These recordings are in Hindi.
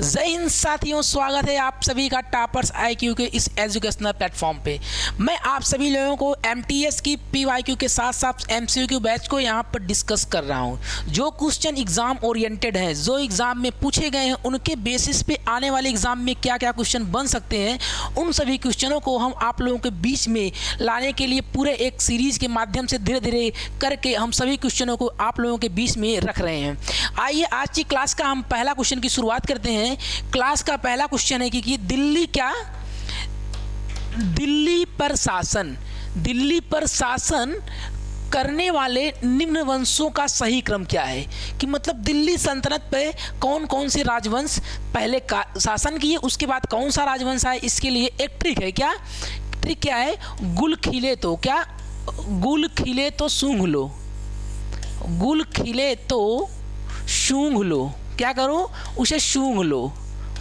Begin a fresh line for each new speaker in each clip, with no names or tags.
जय हिंद साथियों, स्वागत है आप सभी का टॉपर्स IQ के इस एजुकेशनल प्लेटफॉर्म पे। मैं आप सभी लोगों को MTS की PYQ के साथ साथ MCQ बैच को यहाँ पर डिस्कस कर रहा हूँ। जो क्वेश्चन एग्जाम ओरिएंटेड हैं, जो एग्जाम में पूछे गए हैं, उनके बेसिस पे आने वाले एग्जाम में क्या क्या क्वेश्चन बन सकते हैं, उन सभी क्वेश्चनों को हम आप लोगों के बीच में लाने के लिए पूरे एक सीरीज के माध्यम से धीरे धीरे करके हम सभी क्वेश्चनों को आप लोगों के बीच में रख रहे हैं। आइए आज की क्लास का हम पहला क्वेश्चन की शुरुआत करते हैं। क्लास का पहला क्वेश्चन है कि दिल्ली पर शासन करने वाले निम्न वंशों का सही क्रम क्या है। कि मतलब दिल्ली सल्तनत पे कौन कौन से राजवंश पहले शासन किए, उसके बाद कौन सा राजवंश आए। इसके लिए एक ट्रिक है। क्या ट्रिक क्या है? गुल खिले तो सूंघ लो, गुल खिले तो सूंघ लो। क्या करो? उसे सूंघ लो।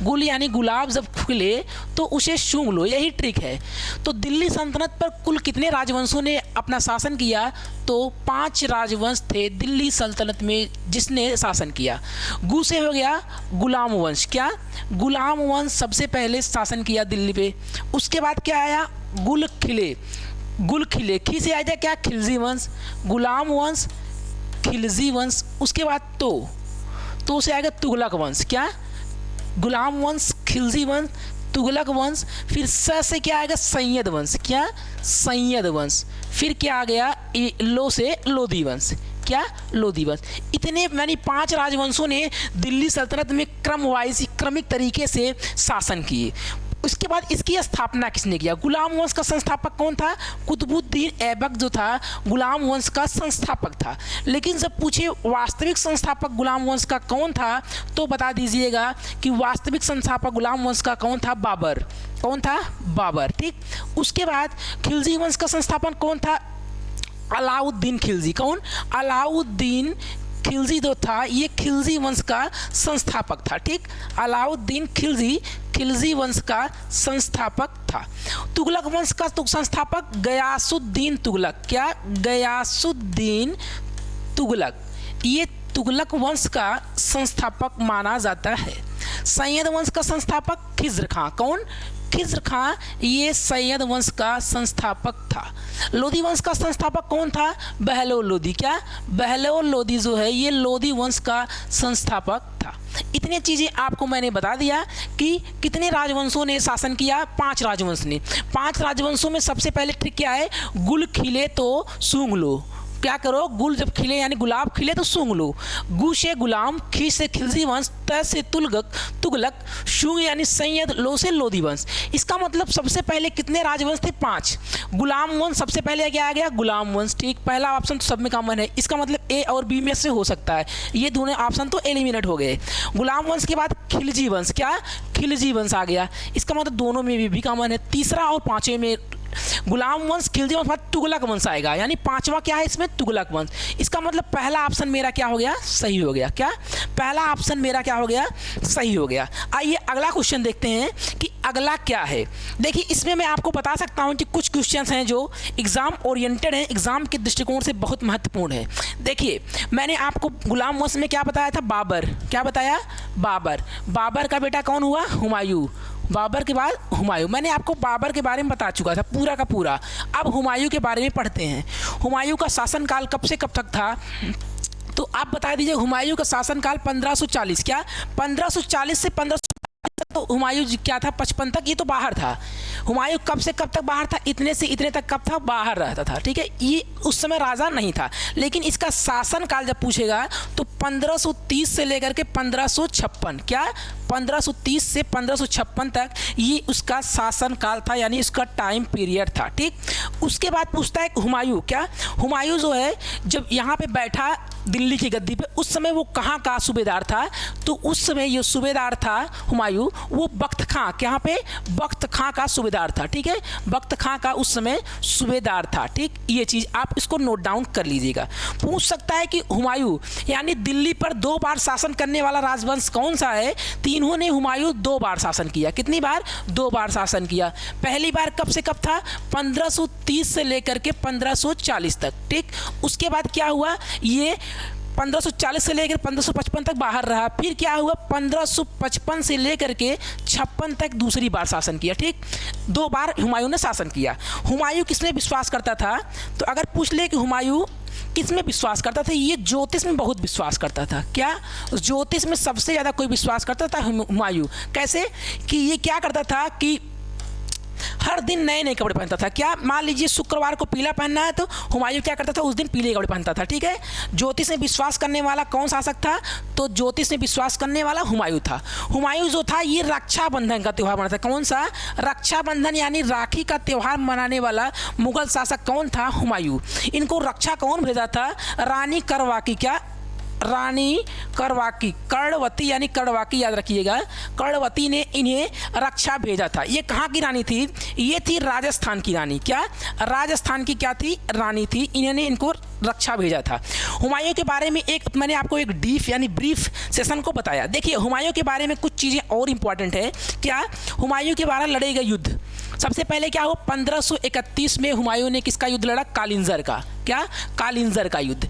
गुल यानी गुलाब जब खिले तो उसे सूंघ लो, यही ट्रिक है। तो दिल्ली सल्तनत पर कुल कितने राजवंशों ने अपना शासन किया? तो 5 राजवंश थे दिल्ली सल्तनत में जिसने शासन किया। गु से हो गया गुलाम वंश। क्या? गुलाम वंश सबसे पहले शासन किया दिल्ली पे। उसके बाद क्या आया? गुल खिले खी से आया क्या? खिलजी वंश। गुलाम वंश, खिलजी वंश। उसके बाद तो से आएगा तुगलक वंश। क्या? गुलाम वंश, खिलजी वंश, तुगलक वंश। फिर से क्या आएगा? सैयद वंश। क्या? सैयद वंश। फिर क्या आ गया? लो से लोधी वंश। क्या? लोधी वंश। इतने यानी 5 राजवंशों ने दिल्ली सल्तनत में क्रमिक तरीके से शासन किए। उसके बाद इसकी स्थापना किसने किया? गुलाम वंश का संस्थापक कौन था? कुतुबुद्दीन ऐबक जो था गुलाम वंश का संस्थापक था। लेकिन जब पूछे वास्तविक संस्थापक गुलाम वंश का कौन था, तो बता दीजिएगा कि वास्तविक संस्थापक गुलाम वंश का कौन था? बाबर। कौन था? बाबर। ठीक। उसके बाद खिलजी वंश का संस्थापक कौन था? अलाउद्दीन खिलजी। कौन? अलाउद्दीन खिलजी जो था ये खिलजी वंश का संस्थापक था। ठीक। अलाउद्दीन खिलजी वंश का संस्थापक था। तुगलक वंश का संस्थापक गयासुद्दीन तुगलक। क्या? गयासुद्दीन तुगलक, ये तुगलक वंश का संस्थापक माना जाता है। सैयद वंश का संस्थापक खिज्र खां। कौन? खिज्र खां, ये सैयद वंश का संस्थापक था। लोधी वंश का संस्थापक कौन था? बहलोल लोधी। क्या? बहलोल लोधी जो है ये लोधी वंश का संस्थापक था। इतनी चीज़ें आपको मैंने बता दिया कि कितने राजवंशों ने शासन किया। 5 राजवंश ने। 5 राजवंशों में सबसे पहले ट्रिक क्या है? गुल खिले तो सूंघ लो। क्या करो? गुल जब खिले यानी गुलाब खिले तो सूंघ लो। गु से गुलाम, खी से खिलजी वंश, त से तुगलक, सूंघ यानी सैयद, लो से लोधी वंश। इसका मतलब सबसे पहले कितने राजवंश थे? 5। गुलाम वंश सबसे पहले क्या आ गया? गुलाम वंश। ठीक। पहला ऑप्शन तो सब में कॉमन है। इसका मतलब A और B में से हो सकता है। ये दोनों ऑप्शन तो एलिमिनेट हो गए। गुलाम वंश के बाद खिलजी वंश। क्या? खिलजी वंश आ गया। इसका मतलब दोनों में भी कॉमन है। तीसरा और 5वें में गुलाम वंश, खिलजी वंश, बाद तुगलक वंश आएगा। यानी 5वां क्या है इसमें? तुगलक वंश। इसका मतलब पहला ऑप्शन मेरा क्या हो गया? सही हो गया। क्या? पहला ऑप्शन मेरा क्या हो गया? सही हो गया। आइए अगला क्वेश्चन देखते हैं कि अगला क्या है। देखिए इसमें मैं आपको बता सकता हूं कि कुछ क्वेश्चंस हैं जो एग्जाम ओरिएंटेड हैं, एग्जाम के दृष्टिकोण से बहुत महत्वपूर्ण है। देखिए मैंने आपको गुलाम वंश में क्या बताया था? बाबर। क्या बताया? बाबर। बाबर का बेटा कौन हुआ? हुमायूं। बाबर के बाद हुमायूं। मैंने आपको बाबर के बारे में बता चुका था पूरा का पूरा। अब हुमायूं के बारे में पढ़ते हैं। हुमायूं का शासनकाल कब से कब तक था? तो आप बता दीजिए। हुमायूं का शासनकाल 1540। क्या? 1540 से 1540 तो हुमायूं क्या था? 55 तक ये तो बाहर था। हुमायूं कब से कब तक बाहर था? इतने से इतने तक कब था? बाहर रहता था। ठीक है। ये उस समय राजा नहीं था। लेकिन इसका शासनकाल जब पूछेगा तो 1530 से लेकर के 1556। क्या? 1530 से 1556 तक ये उसका शासनकाल था, यानी इसका टाइम पीरियड था। ठीक। उसके बाद पूछता है हुमायूं। क्या? हुमायूं जो है जब यहाँ पे बैठा दिल्ली की गद्दी पे, उस समय वो कहाँ का सूबेदार था? तो उस समय ये सूबेदार था हुमायूं, वो बख्त खां। यहाँ पे बख्त खां का सूबेदार था। ठीक है। बख्त खां का उस समय सूबेदार था। ठीक। ये चीज़ आप इसको नोट डाउन कर लीजिएगा। पूछ सकता है कि हुमायूं यानी दिल्ली पर 2 बार शासन करने वाला राजवंश कौन सा है? तीनों ने हुमायूं 2 बार शासन किया। कितनी बार? 2 बार शासन किया। पहली बार कब से कब था? 1530 से लेकर के 1540 तक। ठीक। उसके बाद क्या हुआ? ये 1540 से लेकर 1555 तक बाहर रहा। फिर क्या हुआ, 1555 से लेकर के 56 तक दूसरी बार शासन किया। ठीक, 2 बार हुमायूं ने शासन किया। हुमायूं किसमें विश्वास करता था, तो अगर पूछ ले कि हुमायूं किसमें विश्वास करता था, ये ज्योतिष में बहुत विश्वास करता था। क्या, ज्योतिष में सबसे ज़्यादा कोई विश्वास करता था हुमायूं। कैसे कि ये क्या करता था कि हर दिन नए नए कपड़े पहनता था। क्या, मान लीजिए शुक्रवार को पीला पहनना है तो हुमायूं क्या करता था, उस दिन पीले कपड़े पहनता था। ठीक है, ज्योतिष में विश्वास करने वाला कौन शासक था, तो ज्योतिष में विश्वास करने वाला हुमायूं था। हुमायूं जो था ये रक्षाबंधन का त्यौहार मनाता था। कौन सा, रक्षाबंधन यानी राखी का त्यौहार मनाने वाला मुगल शासक कौन था, हुमायूं। इनको रक्षा कौन भेजा था, रानी करवाकी। क्या, रानी करवाकी, कर्णवती यानी कर्णवाकी याद रखिएगा, कर्णवती ने इन्हें रक्षा भेजा था। ये कहाँ की रानी थी, ये थी राजस्थान की रानी। क्या, राजस्थान की क्या थी, रानी थी। इन्होंने इनको रक्षा भेजा था। हुमायूं के बारे में एक मैंने आपको एक डीप यानी ब्रीफ सेशन को बताया। देखिए हुमायूं के बारे में कुछ चीज़ें और इंपॉर्टेंट है। क्या, हुमायूं के बारे में लड़े गए युद्ध, सबसे पहले क्या हुआ, 1531 में हुमायूं ने किसका युद्ध लड़ा, कालिंजर का। क्या, कालिंजर का युद्ध।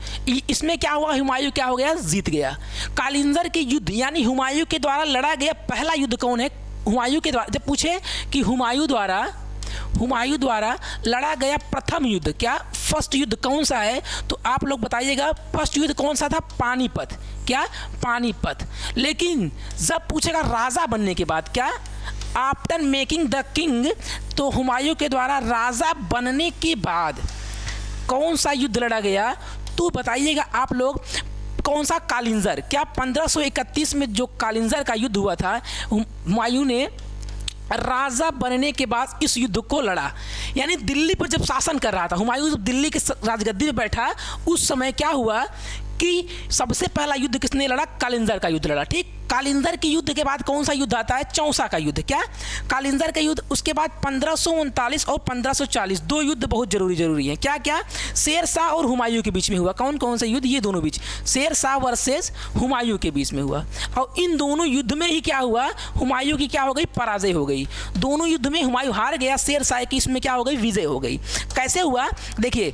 इसमें क्या हुआ, हुमायूं क्या हो गया, जीत गया। कालिंजर के युद्ध यानी हुमायूं के द्वारा लड़ा गया पहला युद्ध कौन है, हुमायूं के द्वारा। जब पूछे कि हुमायूं द्वारा लड़ा गया प्रथम युद्ध, क्या फर्स्ट युद्ध कौन सा है, तो आप लोग बताइएगा फर्स्ट युद्ध कौन सा था, पानीपत। क्या, पानीपत। लेकिन जब पूछेगा राजा बनने के बाद, क्या, आफ्टर मेकिंग द किंग, तो हुमायूं के द्वारा राजा बनने के बाद कौन सा युद्ध लड़ा गया, तो बताइएगा आप लोग कौन सा, कालिंजर। क्या, 1531 में जो कालिंजर का युद्ध हुआ था, हुमायूं ने राजा बनने के बाद इस युद्ध को लड़ा। यानी दिल्ली पर जब शासन कर रहा था हुमायूं, जब दिल्ली के राजगद्दी में बैठा, उस समय क्या हुआ कि सबसे पहला युद्ध किसने लड़ा, कालिंजर का युद्ध लड़ा। ठीक, कालिंजर के युद्ध के बाद कौन सा युद्ध आता है, चौसा का युद्ध। क्या, कालिंजर का युद्ध। उसके बाद 1539 और 1540 2 युद्ध बहुत जरूरी हैं। क्या क्या, शेर शाह और हुमायूं के बीच में हुआ। कौन कौन सा युद्ध, ये दोनों बीच, शेर शाह वर्सेस हुमायूं के बीच में हुआ। और इन दोनों युद्ध में ही क्या हुआ, हुमायूं की क्या हो गई, पराजय हो गई। दोनों युद्ध में हुमायूं हार गया, शेर शाह की इसमें क्या हो गई, विजय हो गई। कैसे हुआ, देखिए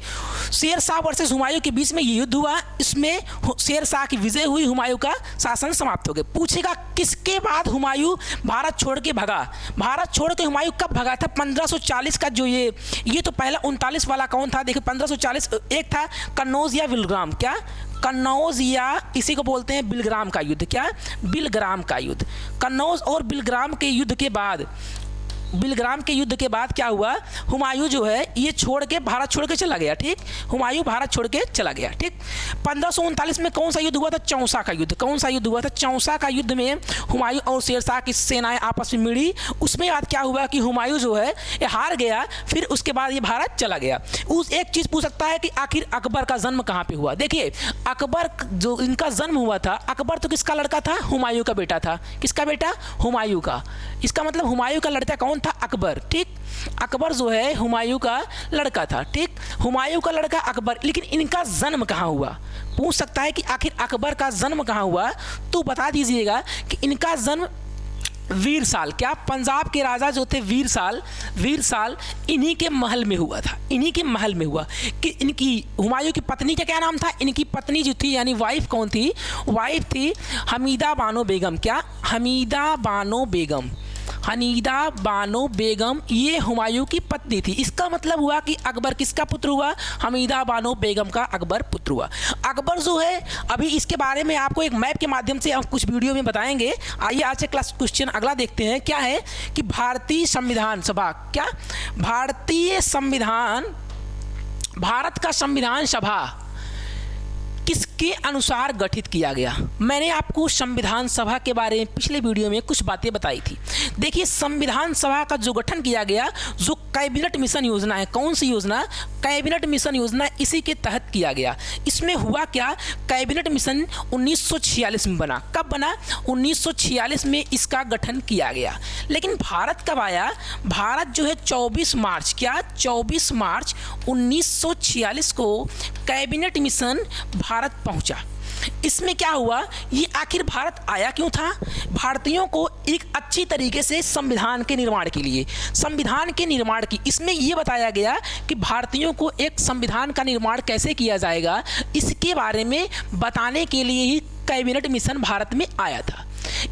शेर शाह वर्सेस हुमायूं के बीच में ये युद्ध हुआ, इसमें शेर शाह की विजय हुई, हुमायूं का शासन समाप्त हो गया। पूछेगा किसके बाद हुमायूं भारत छोड़ के भगा, भारत छोड़ के हुमायूं कब भगा था, 1540 का जो ये तो पहला 39 वाला कौन था, देखिए 1540 एक था कन्नौज या बिलग्राम। क्या, कन्नौज या इसी को बोलते हैं बिलग्राम का युद्ध। क्या, बिलग्राम का युद्ध। कन्नौज और बिलग्राम के युद्ध के बाद, बिलग्राम के युद्ध के बाद क्या हुआ, हुमायूं जो है ये छोड़ के भारत छोड़ के चला गया। ठीक, हुमायूं भारत छोड़ के चला गया। ठीक, 1539 में कौन सा युद्ध हुआ था, चौसा का युद्ध। कौन सा युद्ध हुआ था, चौसा का युद्ध में हुमायूं और शेरशाह की सेनाएं आपस में मिली। उसमें बाद क्या हुआ कि हुमायूं जो है ये हार गया, फिर उसके बाद ये भारत चला गया। उस एक चीज़ पूछ सकता है कि आखिर अकबर का जन्म कहाँ पे हुआ। देखिए अकबर जो इनका जन्म हुआ था, अकबर तो किसका लड़का था, हुमायूं का बेटा था। किसका बेटा, हुमायूं का। इसका मतलब हुमायूं का लड़का कौन था, अकबर। ठीक, अकबर जो है हुमायूं का लड़का था। ठीक, हुमायूं का लड़का अकबर। लेकिन इनका जन्म कहाँ हुआ, पूछ सकता है कि आखिर अकबर का जन्म कहाँ हुआ, तो बता दीजिएगा कि इनका जन्म वीरसाल। क्या, पंजाब के राजा जो थे वीरसाल इन्हीं के महल में हुआ था। इन्हीं के महल में हुआ कि इनकी हुमायूं की पत्नी का क्या नाम था, इनकी पत्नी जो थी यानी वाइफ कौन थी, वाइफ थी हमीदा बानो बेगम। क्या, हमीदा बानो बेगम। हमीदा बानो बेगम ये हुमायूं की पत्नी थी। इसका मतलब हुआ कि अकबर किसका पुत्र हुआ, हमीदा बानो बेगम का अकबर पुत्र हुआ। अकबर जो है अभी इसके बारे में आपको एक मैप के माध्यम से हम कुछ वीडियो में बताएंगे। आइए आज से क्लास क्वेश्चन अगला देखते हैं। क्या है कि भारतीय संविधान सभा, क्या भारतीय संविधान, भारत का संविधान सभा किसके अनुसार गठित किया गया। मैंने आपको संविधान सभा के बारे में पिछले वीडियो में कुछ बातें बताई थी। देखिए संविधान सभा का जो गठन किया गया, जो कैबिनेट मिशन योजना है, कौन सी योजना, कैबिनेट मिशन योजना, इसी के तहत किया गया। इसमें हुआ क्या, कैबिनेट मिशन 1946 में बना। कब बना, 1946 में इसका गठन किया गया। लेकिन भारत कब आया, भारत जो है 24 मार्च, क्या 24 मार्च 1946 को कैबिनेट मिशन भारत पहुंचा। इसमें क्या हुआ, ये आखिर भारत आया क्यों था? भारतीयों को एक अच्छी तरीके से संविधान के निर्माण के लिए, संविधान के निर्माण की, इसमें ये बताया गया कि भारतीयों को एक संविधान का निर्माण कैसे किया जाएगा, इसके बारे में बताने के लिए ही कैबिनेट मिशन भारत में आया था।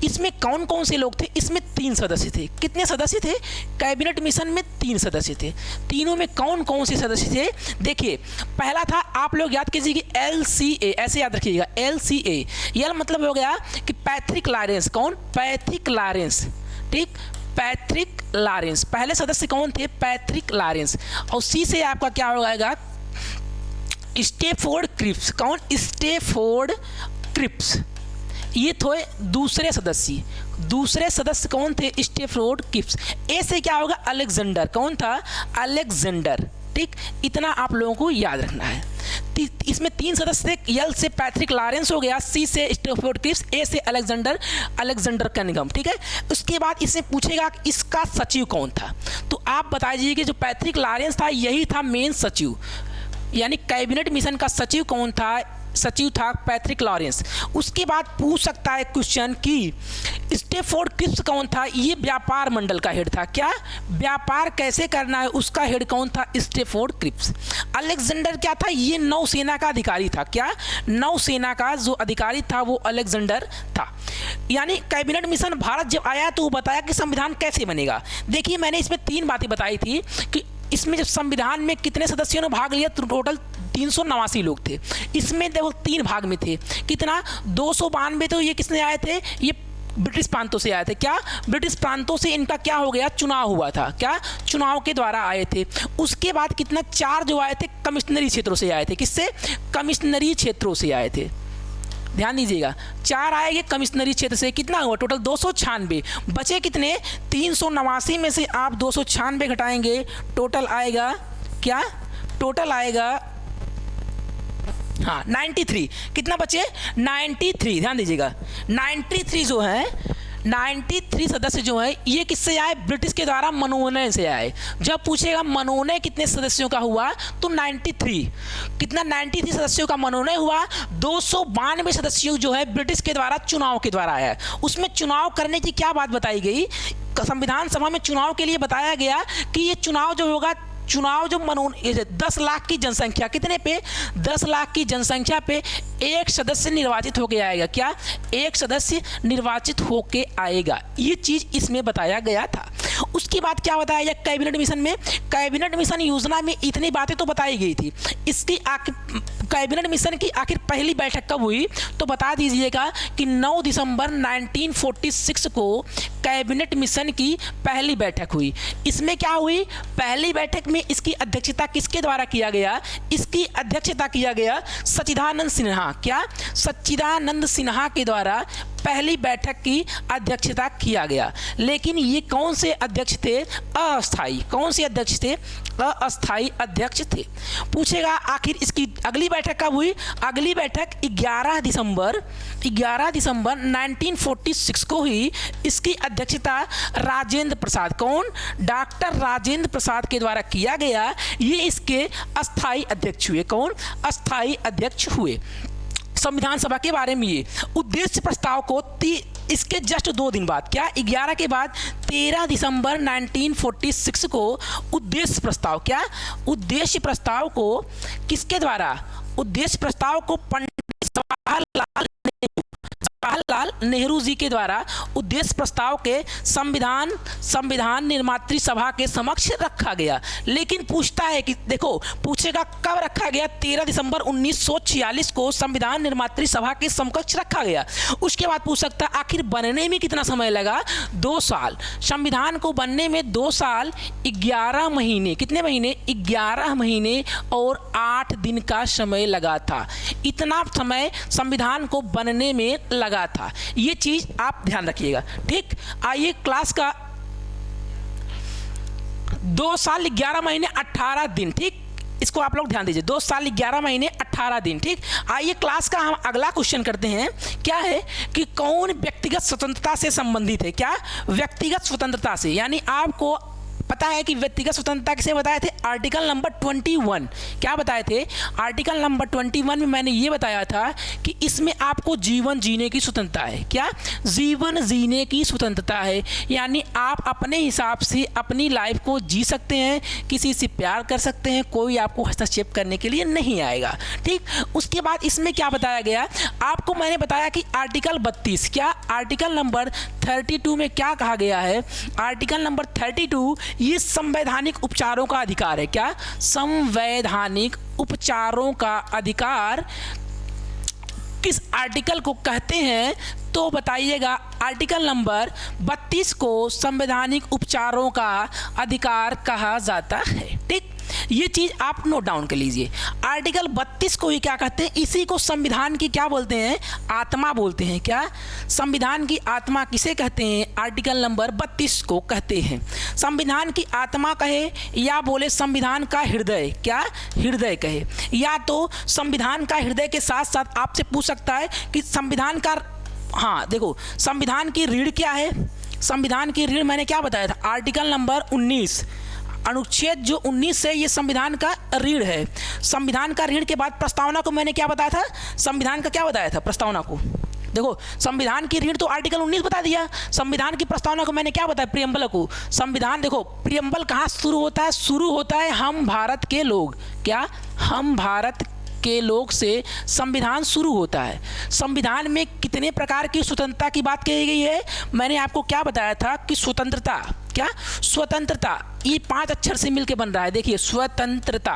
इसमें कौन कौन से लोग थे? इसमें 3 सदस्य थे। कितने सदस्य थे? कैबिनेट मिशन में 3 सदस्य थे। तीनों में कौन कौन से सदस्य थे? देखिए, पहला था, आप लोग याद कीजिए कि LCA, ऐसे याद रखिएगा, LCA, यह मतलब हो गया कि पैट्रिक लॉरेंस। कौन? पैट्रिक लॉरेंस, ठीक, पैट्रिक लॉरेंस। पहले सदस्य कौन थे? Patrick Lawrence. और C से आपका क्या हो जाएगा? Stafford Cripps. कौन? Stafford Cripps. ये थे दूसरे सदस्य। दूसरे सदस्य कौन थे? Stafford Cripps. ए से क्या होगा? अलेक्जेंडर। कौन था? अलेक्जेंडर, ठीक, इतना आप लोगों को याद रखना है। इसमें 3 सदस्य थे। L से पैट्रिक लॉरेंस हो गया, C से स्टेफोर्ड क्रिप्स, A से अलेक्जेंडर कनिंघम, ठीक है। उसके बाद इससे पूछेगा कि इसका सचिव कौन था, तो आप बता दीजिए कि जो पैट्रिक लॉरेंस था यही था मेन सचिव, यानी कैबिनेट मिशन का सचिव कौन था? सचिव था पैट्रिक लॉरेंस। उसके बाद पूछ सकता है क्वेश्चन कि स्टेफोर्ड क्रिप्स कौन था? ये व्यापार मंडल का हेड था। क्या? व्यापार कैसे करना है उसका हेड कौन था? Stafford Cripps. अलेक्जेंडर क्या था? ये नौसेना का अधिकारी था। क्या? नौसेना का जो अधिकारी था वो अलेक्जेंडर था। यानी कैबिनेट मिशन भारत जब आया तो वो बताया कि संविधान कैसे बनेगा। देखिए, मैंने इसमें 3 बातें बताई थी कि इसमें जब संविधान में कितने सदस्यों ने भाग लिया, तो टोटल 389 लोग थे। इसमें देखो 3 भाग में थे। कितना? 292 तो ये किसने आए थे? ये ब्रिटिश प्रांतों से आए थे। क्या? ब्रिटिश प्रांतों से इनका क्या हो गया? चुनाव हुआ था। क्या? चुनाव के द्वारा आए थे। उसके बाद कितना? 4 जो आए थे कमिश्नरी क्षेत्रों से आए थे। किससे? कमिश्नरी क्षेत्रों से आए थे। ध्यान दीजिएगा, 4 आएंगे कमिश्नरी क्षेत्र से। कितना हुआ? टोटल 296। बचे कितने? 389 में से आप 296 घटाएंगे, टोटल आएगा क्या? टोटल आएगा, हाँ, 93। कितना बचे? 93। ध्यान दीजिएगा, 93 जो है, 93 सदस्य जो है ये किससे आए? ब्रिटिश के द्वारा मनोनयन से आए। जब पूछेगा मनोनयन कितने सदस्यों का हुआ, तो 93। कितना? 93 सदस्यों का मनोनयन हुआ। 292 सदस्यों जो है ब्रिटिश के द्वारा चुनाव के द्वारा आया। उसमें चुनाव करने की क्या बात बताई गई? संविधान सभा में चुनाव के लिए बताया गया कि ये चुनाव जो होगा, चुनाव जो 10 लाख की जनसंख्या, कितने पे? 10 लाख की जनसंख्या पे एक सदस्य निर्वाचित होके आएगा। क्या? एक सदस्य निर्वाचित होके आएगा। ये चीज इसमें बताया गया था। उसके बाद क्या बताया गया कैबिनेट मिशन में? कैबिनेट मिशन योजना में इतनी बातें तो बताई गई थी। इसकी कैबिनेट मिशन की आखिर पहली बैठक कब हुई, तो बता दीजिएगा कि 9 दिसंबर 1946 को कैबिनेट मिशन की पहली बैठक हुई। इसमें क्या हुई? पहली बैठक में इसकी अध्यक्षता किसके द्वारा किया गया? इसकी अध्यक्षता किया गया सच्चिदानंद सिन्हा। क्या? सच्चिदानंद सिन्हा के द्वारा पहली बैठक की अध्यक्षता किया गया। लेकिन ये कौन से अध्यक्ष थे? अस्थायी। कौन से अध्यक्ष थे? अस्थायी अध्यक्ष थे। पूछेगा आखिर इसकी अगली बैठक कब हुई? अगली बैठक 11 दिसंबर 1946 को हुई। इसकी अध्यक्षता राजेंद्र प्रसाद, कौन? डॉक्टर राजेंद्र प्रसाद के द्वारा किया गया। ये इसके अस्थायी अध्यक्ष हुए। कौन? अस्थायी अध्यक्ष हुए। संविधान सभा के बारे में ये उद्देश्य प्रस्ताव को इसके जस्ट 2 दिन बाद, क्या 11 के बाद 13 दिसंबर 1946 को उद्देश्य प्रस्ताव, क्या उद्देश्य प्रस्ताव को किसके द्वारा? उद्देश्य प्रस्ताव को पंडित जवाहरलाल नेहरू जी के द्वारा उद्देश्य प्रस्ताव के संविधान निर्मात्री सभा के समक्ष रखा गया। लेकिन पूछता है कि देखो, पूछेगा कब रखा गया? 13 दिसंबर 1946 को संविधान निर्मात्री सभा के समकक्ष रखा गया। उसके बाद पूछ सकता है आखिर बनने में कितना समय लगा? 2 साल। संविधान को बनने में 2 साल 11 महीने, कितने महीने? 11 महीने और 8 दिन का समय लगा था। इतना समय संविधान को बनने में लगा था। ये चीज आप ध्यान रखिएगा, ठीक। आइए क्लास का 2 साल 11 महीने 18 दिन, ठीक। इसको आप लोग ध्यान दीजिए, 2 साल 11 महीने 18 दिन, ठीक। आइए क्लास का हम अगला क्वेश्चन करते हैं। क्या है कि कौन व्यक्तिगत स्वतंत्रता से संबंधित है? क्या व्यक्तिगत स्वतंत्रता से, यानी आपको पता है कि व्यक्तिगत स्वतंत्रता किसे बताए थे? Article number 21। क्या बताए थे? आर्टिकल नंबर 21 में मैंने ये बताया था कि इसमें आपको जीवन जीने की स्वतंत्रता है। क्या? जीवन जीने की स्वतंत्रता है, यानी आप अपने हिसाब से अपनी लाइफ को जी सकते हैं, किसी से प्यार कर सकते हैं, कोई आपको हस्तक्षेप करने के लिए नहीं आएगा। ठीक, उसके बाद इसमें क्या बताया गया? आपको मैंने बताया कि आर्टिकल 32, क्या आर्टिकल नंबर 32 में क्या कहा गया है? आर्टिकल नंबर 32 ये संवैधानिक उपचारों का अधिकार है। क्या? संवैधानिक उपचारों का अधिकार किस आर्टिकल को कहते हैं? तो बताइएगा, आर्टिकल नंबर 32 को संवैधानिक उपचारों का अधिकार कहा जाता है। ठीक, ये चीज आप नोट डाउन कर लीजिए। आर्टिकल 32 को ही क्या कहते हैं? इसी को संविधान की क्या बोलते हैं? आत्मा बोलते हैं। क्या? संविधान की आत्मा किसे कहते हैं? आर्टिकल नंबर 32 को कहते हैं। संविधान की आत्मा कहे या बोले संविधान का हृदय, क्या हृदय कहे, या तो संविधान का हृदय के साथ साथ आपसे पूछ सकता है कि संविधान का, हाँ देखो, संविधान की रीढ़ क्या है? संविधान की रीढ़ मैंने क्या बताया था? आर्टिकल नंबर 19, अनुच्छेद जो 19 है, ये संविधान का रीढ़ है। संविधान का रीढ़ के बाद प्रस्तावना को मैंने क्या बताया था? संविधान का क्या बताया था? प्रस्तावना को। देखो, संविधान की रीढ़ तो आर्टिकल 19 बता दिया, संविधान की प्रस्तावना को मैंने क्या बताया? प्रियम्बल को। संविधान, देखो प्रियम्बल कहाँ शुरू होता है? शुरू होता है हम भारत के लोग, क्या हम भारत के लोग से संविधान शुरू होता है। संविधान में कितने प्रकार की स्वतंत्रता की बात कही गई है? मैंने आपको क्या बताया था कि स्वतंत्रता, क्या स्वतंत्रता, ये 5 अक्षर से मिलकर बन रहा है। देखिए, स्वतंत्रता,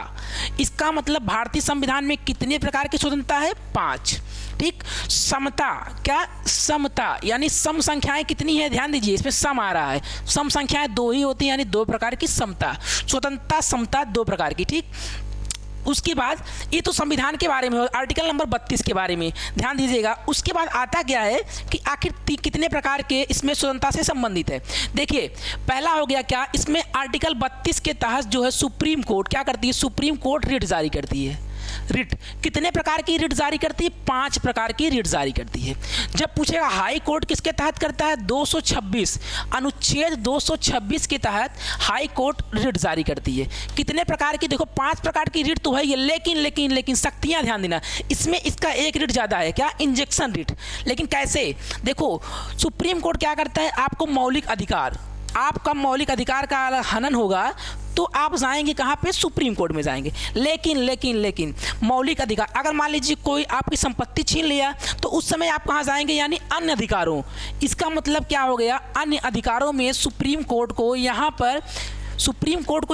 इसका मतलब भारतीय संविधान में कितने प्रकार की स्वतंत्रता है? 5। ठीक, समता, क्या समता, यानी सम संख्याएं कितनी है? ध्यान दीजिए, इसमें सम आ रहा है, सम संख्याएं 2 ही होती हैं, यानी 2 प्रकार की समता, स्वतंत्रता समता 2 प्रकार की। ठीक, उसके बाद ये तो संविधान के बारे में, आर्टिकल नंबर 32 के बारे में ध्यान दीजिएगा। उसके बाद आता क्या है कि आखिर कितने प्रकार के इसमें स्वतंत्रता से संबंधित है। देखिए, पहला हो गया क्या, इसमें आर्टिकल 32 के तहत जो है सुप्रीम कोर्ट क्या करती है? सुप्रीम कोर्ट रिट जारी करती है। रिट कितने प्रकार की रिट जारी करती है? 5 प्रकार की रिट जारी करती है। जब पूछेगा हाई कोर्ट किसके तहत करता है? 226, अनुच्छेद 226 के तहत हाई कोर्ट रिट जारी करती है। कितने प्रकार की? देखो 5 प्रकार की रिट तो है ये, लेकिन लेकिन लेकिन शक्तियां ध्यान देना, इसमें इसका एक रिट ज़्यादा है। क्या? Injection writ. लेकिन कैसे? देखो, सुप्रीम कोर्ट क्या करता है? आपको मौलिक अधिकार, आपका मौलिक अधिकार का हनन होगा तो आप जाएंगे कहाँ पे? सुप्रीम कोर्ट में जाएंगे। लेकिन लेकिन लेकिन मौलिक अधिकार, अगर मान लीजिए कोई आपकी संपत्ति छीन लिया तो उस समय आप कहाँ जाएंगे? यानी अन्य अधिकारों। इसका मतलब क्या हो गया? अन्य अधिकारों में सुप्रीम कोर्ट को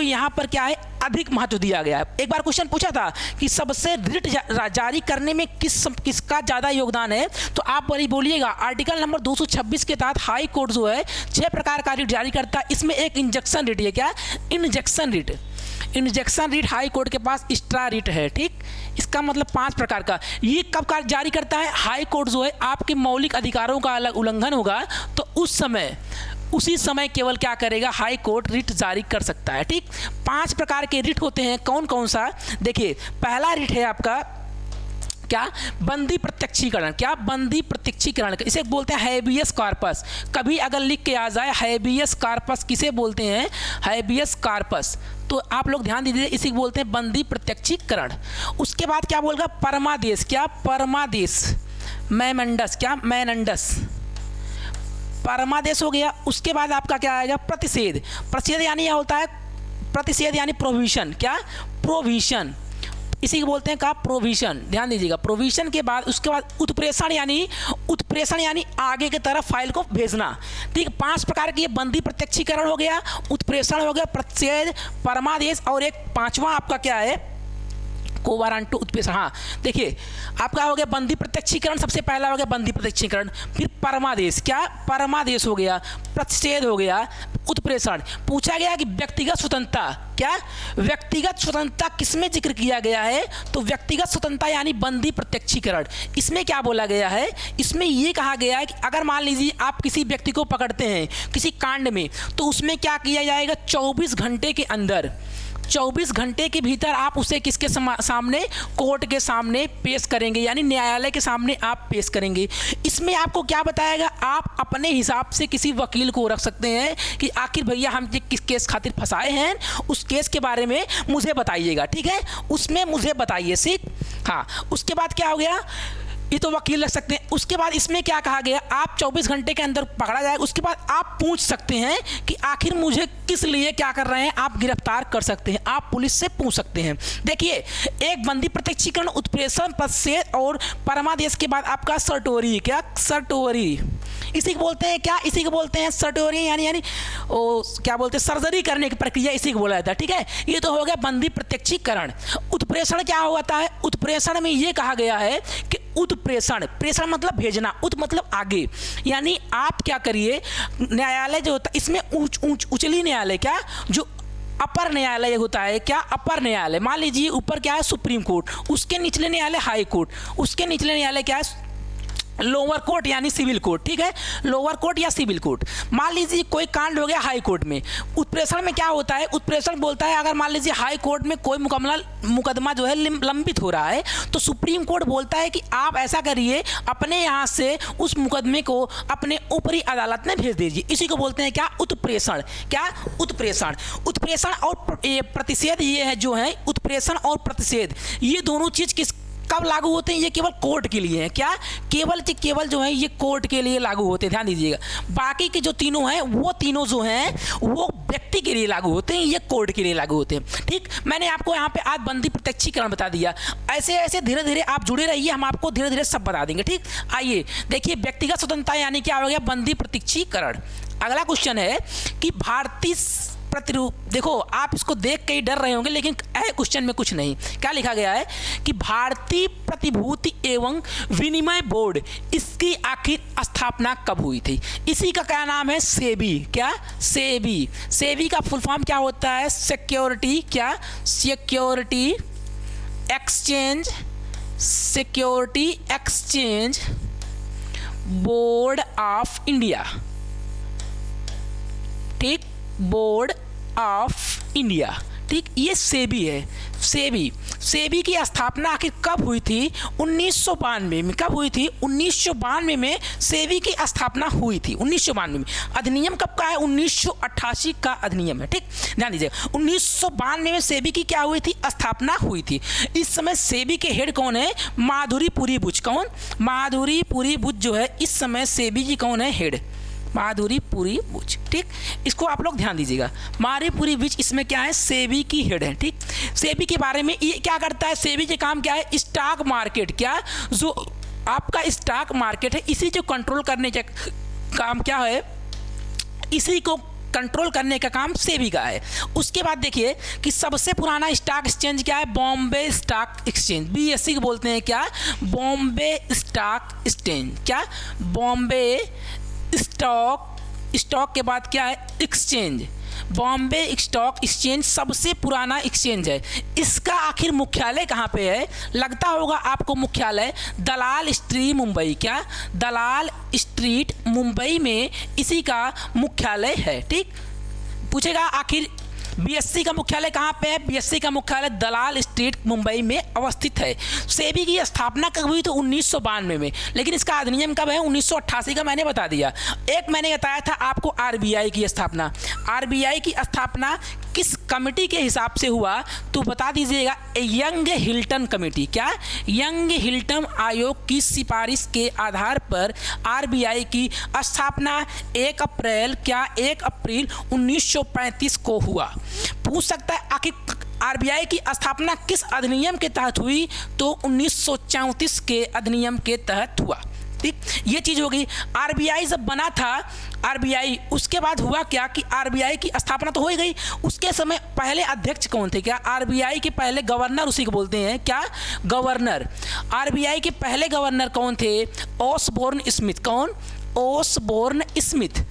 यहाँ पर क्या है? अधिक महत्व दिया गया है। एक बार क्वेश्चन पूछा था कि सबसे रिट जारी करने में किसका ज़्यादा योगदान है, तो आप बोलिएगा आर्टिकल नंबर 226 के तहत हाई कोर्ट जो है 6 प्रकार का रिट जारी करता है। इसमें एक इंजेक्शन रिट है। क्या? Injection writ. Injection writ high court के पास एक्स्ट्रा रिट है। ठीक, इसका मतलब 5 प्रकार का। ये कब जारी करता है? हाई कोर्ट जो है आपके मौलिक अधिकारों का अलग उल्लंघन होगा तो उसी समय केवल क्या करेगा? हाई कोर्ट रिट जारी कर सकता है। ठीक, 5 प्रकार के रिट होते हैं। कौन कौन सा? देखिए, पहला रिट है आपका क्या? बंदी प्रत्यक्षीकरण। क्या? बंदी प्रत्यक्षीकरण, इसे बोलते हैं हैबियस कॉर्पस। कभी अगर लिख के आ जाए हैबियस कॉर्पस किसे बोलते हैं? हैबियस कॉर्पस, तो आप लोग ध्यान दीजिए, इसी को बोलते हैं बंदी प्रत्यक्षीकरण। उसके बाद क्या बोलेगा? परमादेश। क्या? परमादेश, मैमंडस। क्या? मैनंडस, परमादेश हो गया। उसके बाद आपका क्या आएगा? प्रतिषेध। प्रतिषेध यानी क्या होता है? प्रतिषेध यानी प्रोविजन। क्या? प्रोविजन, इसी को बोलते हैं का प्रोविजन। ध्यान दीजिएगा, प्रोविजन के बाद उसके बाद उत्प्रेषण यानी आगे की तरफ फाइल को भेजना। ठीक, 5 प्रकार की बंदी प्रत्यक्षीकरण हो गया, उत्प्रेषण हो गया, प्रतिषेध, परमादेश, और एक 5वां आपका क्या है? कोवारंटो उत्प्रेषण। हाँ देखिए, आपका हो गया बंदी प्रत्यक्षीकरण, सबसे पहला हो गया बंदी प्रत्यक्षीकरण, फिर परमादेश। क्या? परमादेश हो गया, प्रतिषेध हो गया, उत्प्रेषण। पूछा गया कि व्यक्तिगत स्वतंत्रता। क्या? व्यक्तिगत स्वतंत्रता किसमें जिक्र किया गया है? तो व्यक्तिगत स्वतंत्रता यानी बंदी प्रत्यक्षीकरण। इसमें क्या बोला गया है? इसमें ये कहा गया है कि अगर मान लीजिए आप किसी व्यक्ति को पकड़ते हैं किसी कांड में, तो उसमें क्या किया जाएगा? 24 घंटे के अंदर 24 घंटे के भीतर आप उसे किसके सामने, कोर्ट के सामने पेश करेंगे, यानी न्यायालय के सामने आप पेश करेंगे। इसमें आपको क्या बताएगा, आप अपने हिसाब से किसी वकील को रख सकते हैं कि आखिर भैया हम किस केस खातिर फंसाए हैं, उस केस के बारे में मुझे बताइएगा, ठीक है, उसमें मुझे बताइए सिर्फ। हाँ, उसके बाद क्या हो गया, ये तो वकील रख सकते हैं। उसके बाद इसमें क्या कहा गया, आप 24 घंटे के अंदर पकड़ा जाएगा। उसके बाद आप पूछ सकते हैं कि आखिर मुझे किस लिए क्या कर रहे हैं, आप गिरफ्तार कर सकते हैं, आप पुलिस से पूछ सकते हैं। देखिए, एक बंदी प्रत्यक्षीकरण, उत्प्रेषण, प्रतिषेध और परमादेश के बाद आपका सर्टोरी, क्या सर्टोरी, इसी को बोलते हैं क्या, इसी को बोलते हैं सर्टोरी, यानी क्या बोलते हैं, सर्जरी करने की प्रक्रिया, इसी को बोला जाता है, ठीक है। ये तो हो गया बंदी प्रत्यक्षीकरण। उत्प्रेषण क्या होता है, उत्प्रेषण में ये कहा गया है कि उत्प्रेषण, प्रेषण मतलब भेजना, उत मतलब आगे, यानी आप क्या करिए, न्यायालय जो होता है इसमें उचली न्यायालय, क्या जो अपर न्यायालय होता है, क्या अपर न्यायालय, मान लीजिए ऊपर क्या है सुप्रीम कोर्ट, उसके निचले न्यायालय हाई कोर्ट, उसके निचले न्यायालय क्या है लोअर कोर्ट यानी सिविल कोर्ट, ठीक है, लोअर कोर्ट या सिविल कोर्ट। मान लीजिए कोई कांड हो गया हाई कोर्ट में, उत्प्रेषण में क्या होता है, उत्प्रेषण बोलता है अगर मान लीजिए हाई कोर्ट में कोई मुकदमा जो है लंबित हो रहा है, तो सुप्रीम कोर्ट बोलता है कि आप ऐसा करिए, अपने यहाँ से उस मुकदमे को अपने ऊपरी अदालत में भेज दीजिए, इसी को बोलते हैं क्या, उत्प्रेषण, क्या उत्प्रेषण। उत्प्रेषण और प्रतिषेध ये है जो है, उत्प्रेषण और प्रतिषेध ये दोनों चीज किस कब लागू होते हैं, ये केवल कोर्ट के लिए है, क्या केवल जो है ये कोर्ट के लिए लागू होते हैं, ध्यान दीजिएगा। बाकी के जो तीनों हैं वो तीनों जो हैं वो व्यक्ति के लिए लागू होते हैं, ये कोर्ट के लिए लागू होते हैं, ठीक। मैंने आपको यहाँ पे आज बंदी प्रत्यक्षीकरण बता दिया, ऐसे ऐसे धीरे धीरे आप जुड़े रहिए, हम आपको धीरे धीरे सब बता देंगे, ठीक। आइए देखिए, व्यक्तिगत स्वतंत्रता यानी क्या हो गया, बंदी प्रत्यक्षीकरण। अगला क्वेश्चन है कि भारतीय प्रतिरूप, देखो आप इसको देख के ही डर रहे होंगे, लेकिन क्वेश्चन में कुछ नहीं, क्या लिखा गया है कि भारतीय प्रतिभूति एवं विनिमय बोर्ड, इसकी आखिर स्थापना कब हुई थी, इसी का क्या नाम है, सेबी, क्या सेबी। सेबी का फुल फॉर्म क्या होता है, सिक्योरिटी, क्या security exchange, security exchange board of India, ठीक, बोर्ड ऑफ इंडिया, ठीक, ये सेबी है। सेबी की स्थापना आखिर कब हुई थी, 1992 में। कब हुई थी, 1992 में सेबी की स्थापना हुई थी, 1992 में। अधिनियम कब का है, 1988 का अधिनियम है, ठीक, ध्यान दीजिएगा। 1992 में सेबी की क्या हुई थी, स्थापना हुई थी। इस समय सेबी के हेड कौन है, माधुरीपुरी बुच, कौन, माधुरीपुरी बुच जो है इस समय सेबी की कौन है, हेड, माधुरीपुरी बुच, ठीक, इसको आप लोग ध्यान दीजिएगा। माधुरीपुरी बुच इसमें क्या है, सेबी की हेड है, ठीक। सेबी के बारे में ये क्या करता है, सेबी के काम क्या है, स्टॉक मार्केट, क्या जो आपका स्टॉक मार्केट है इसी को कंट्रोल करने का काम क्या है, इसी को कंट्रोल करने का काम सेबी का है। उसके बाद देखिए कि सबसे पुराना स्टॉक एक्सचेंज क्या है, बॉम्बे स्टॉक एक्सचेंज, बीएससी को बोलते हैं, क्या बॉम्बे स्टॉक एक्सचेंज, क्या बॉम्बे स्टॉक के बाद क्या है, एक्सचेंज, बॉम्बे स्टॉक एक्सचेंज सबसे पुराना एक्सचेंज है। इसका आखिर मुख्यालय कहाँ पे है, लगता होगा आपको मुख्यालय दलाल स्ट्रीट मुंबई, क्या दलाल स्ट्रीट मुंबई में इसी का मुख्यालय है, ठीक। पूछेगा आखिर बीएससी का मुख्यालय कहाँ पे है, बीएससी का मुख्यालय दलाल स्ट्रीट मुंबई में अवस्थित है। सेबी की स्थापना कब हुई, तो 1992 में, लेकिन इसका अधिनियम कब है, 1988 का मैंने बता दिया। एक मैंने बताया था आपको आरबीआई की स्थापना, आरबीआई की स्थापना किस कमेटी के हिसाब से हुआ, तो बता दीजिएगा, यंग हिल्टन कमेटी, क्या यंग हिल्टन आयोग की सिफारिश के आधार पर आरबीआई की स्थापना 1 अप्रैल 1935 को हुआ। पूछ सकता है आखिर आरबीआई की स्थापना किस अधिनियम के तहत हुई, तो 1934 के अधिनियम के तहत हुआ, ठीक, ये चीज होगी। आरबीआई जब बना था, आरबीआई उसके बाद हुआ क्या कि आरबीआई की स्थापना तो हो ही गई, उसके समय पहले अध्यक्ष कौन थे, क्या आरबीआई के पहले गवर्नर, उसी को बोलते हैं क्या गवर्नर। आरबीआई के पहले गवर्नर कौन थे, ओसबोर्न स्मिथ, कौन ओसबोर्न स्मिथ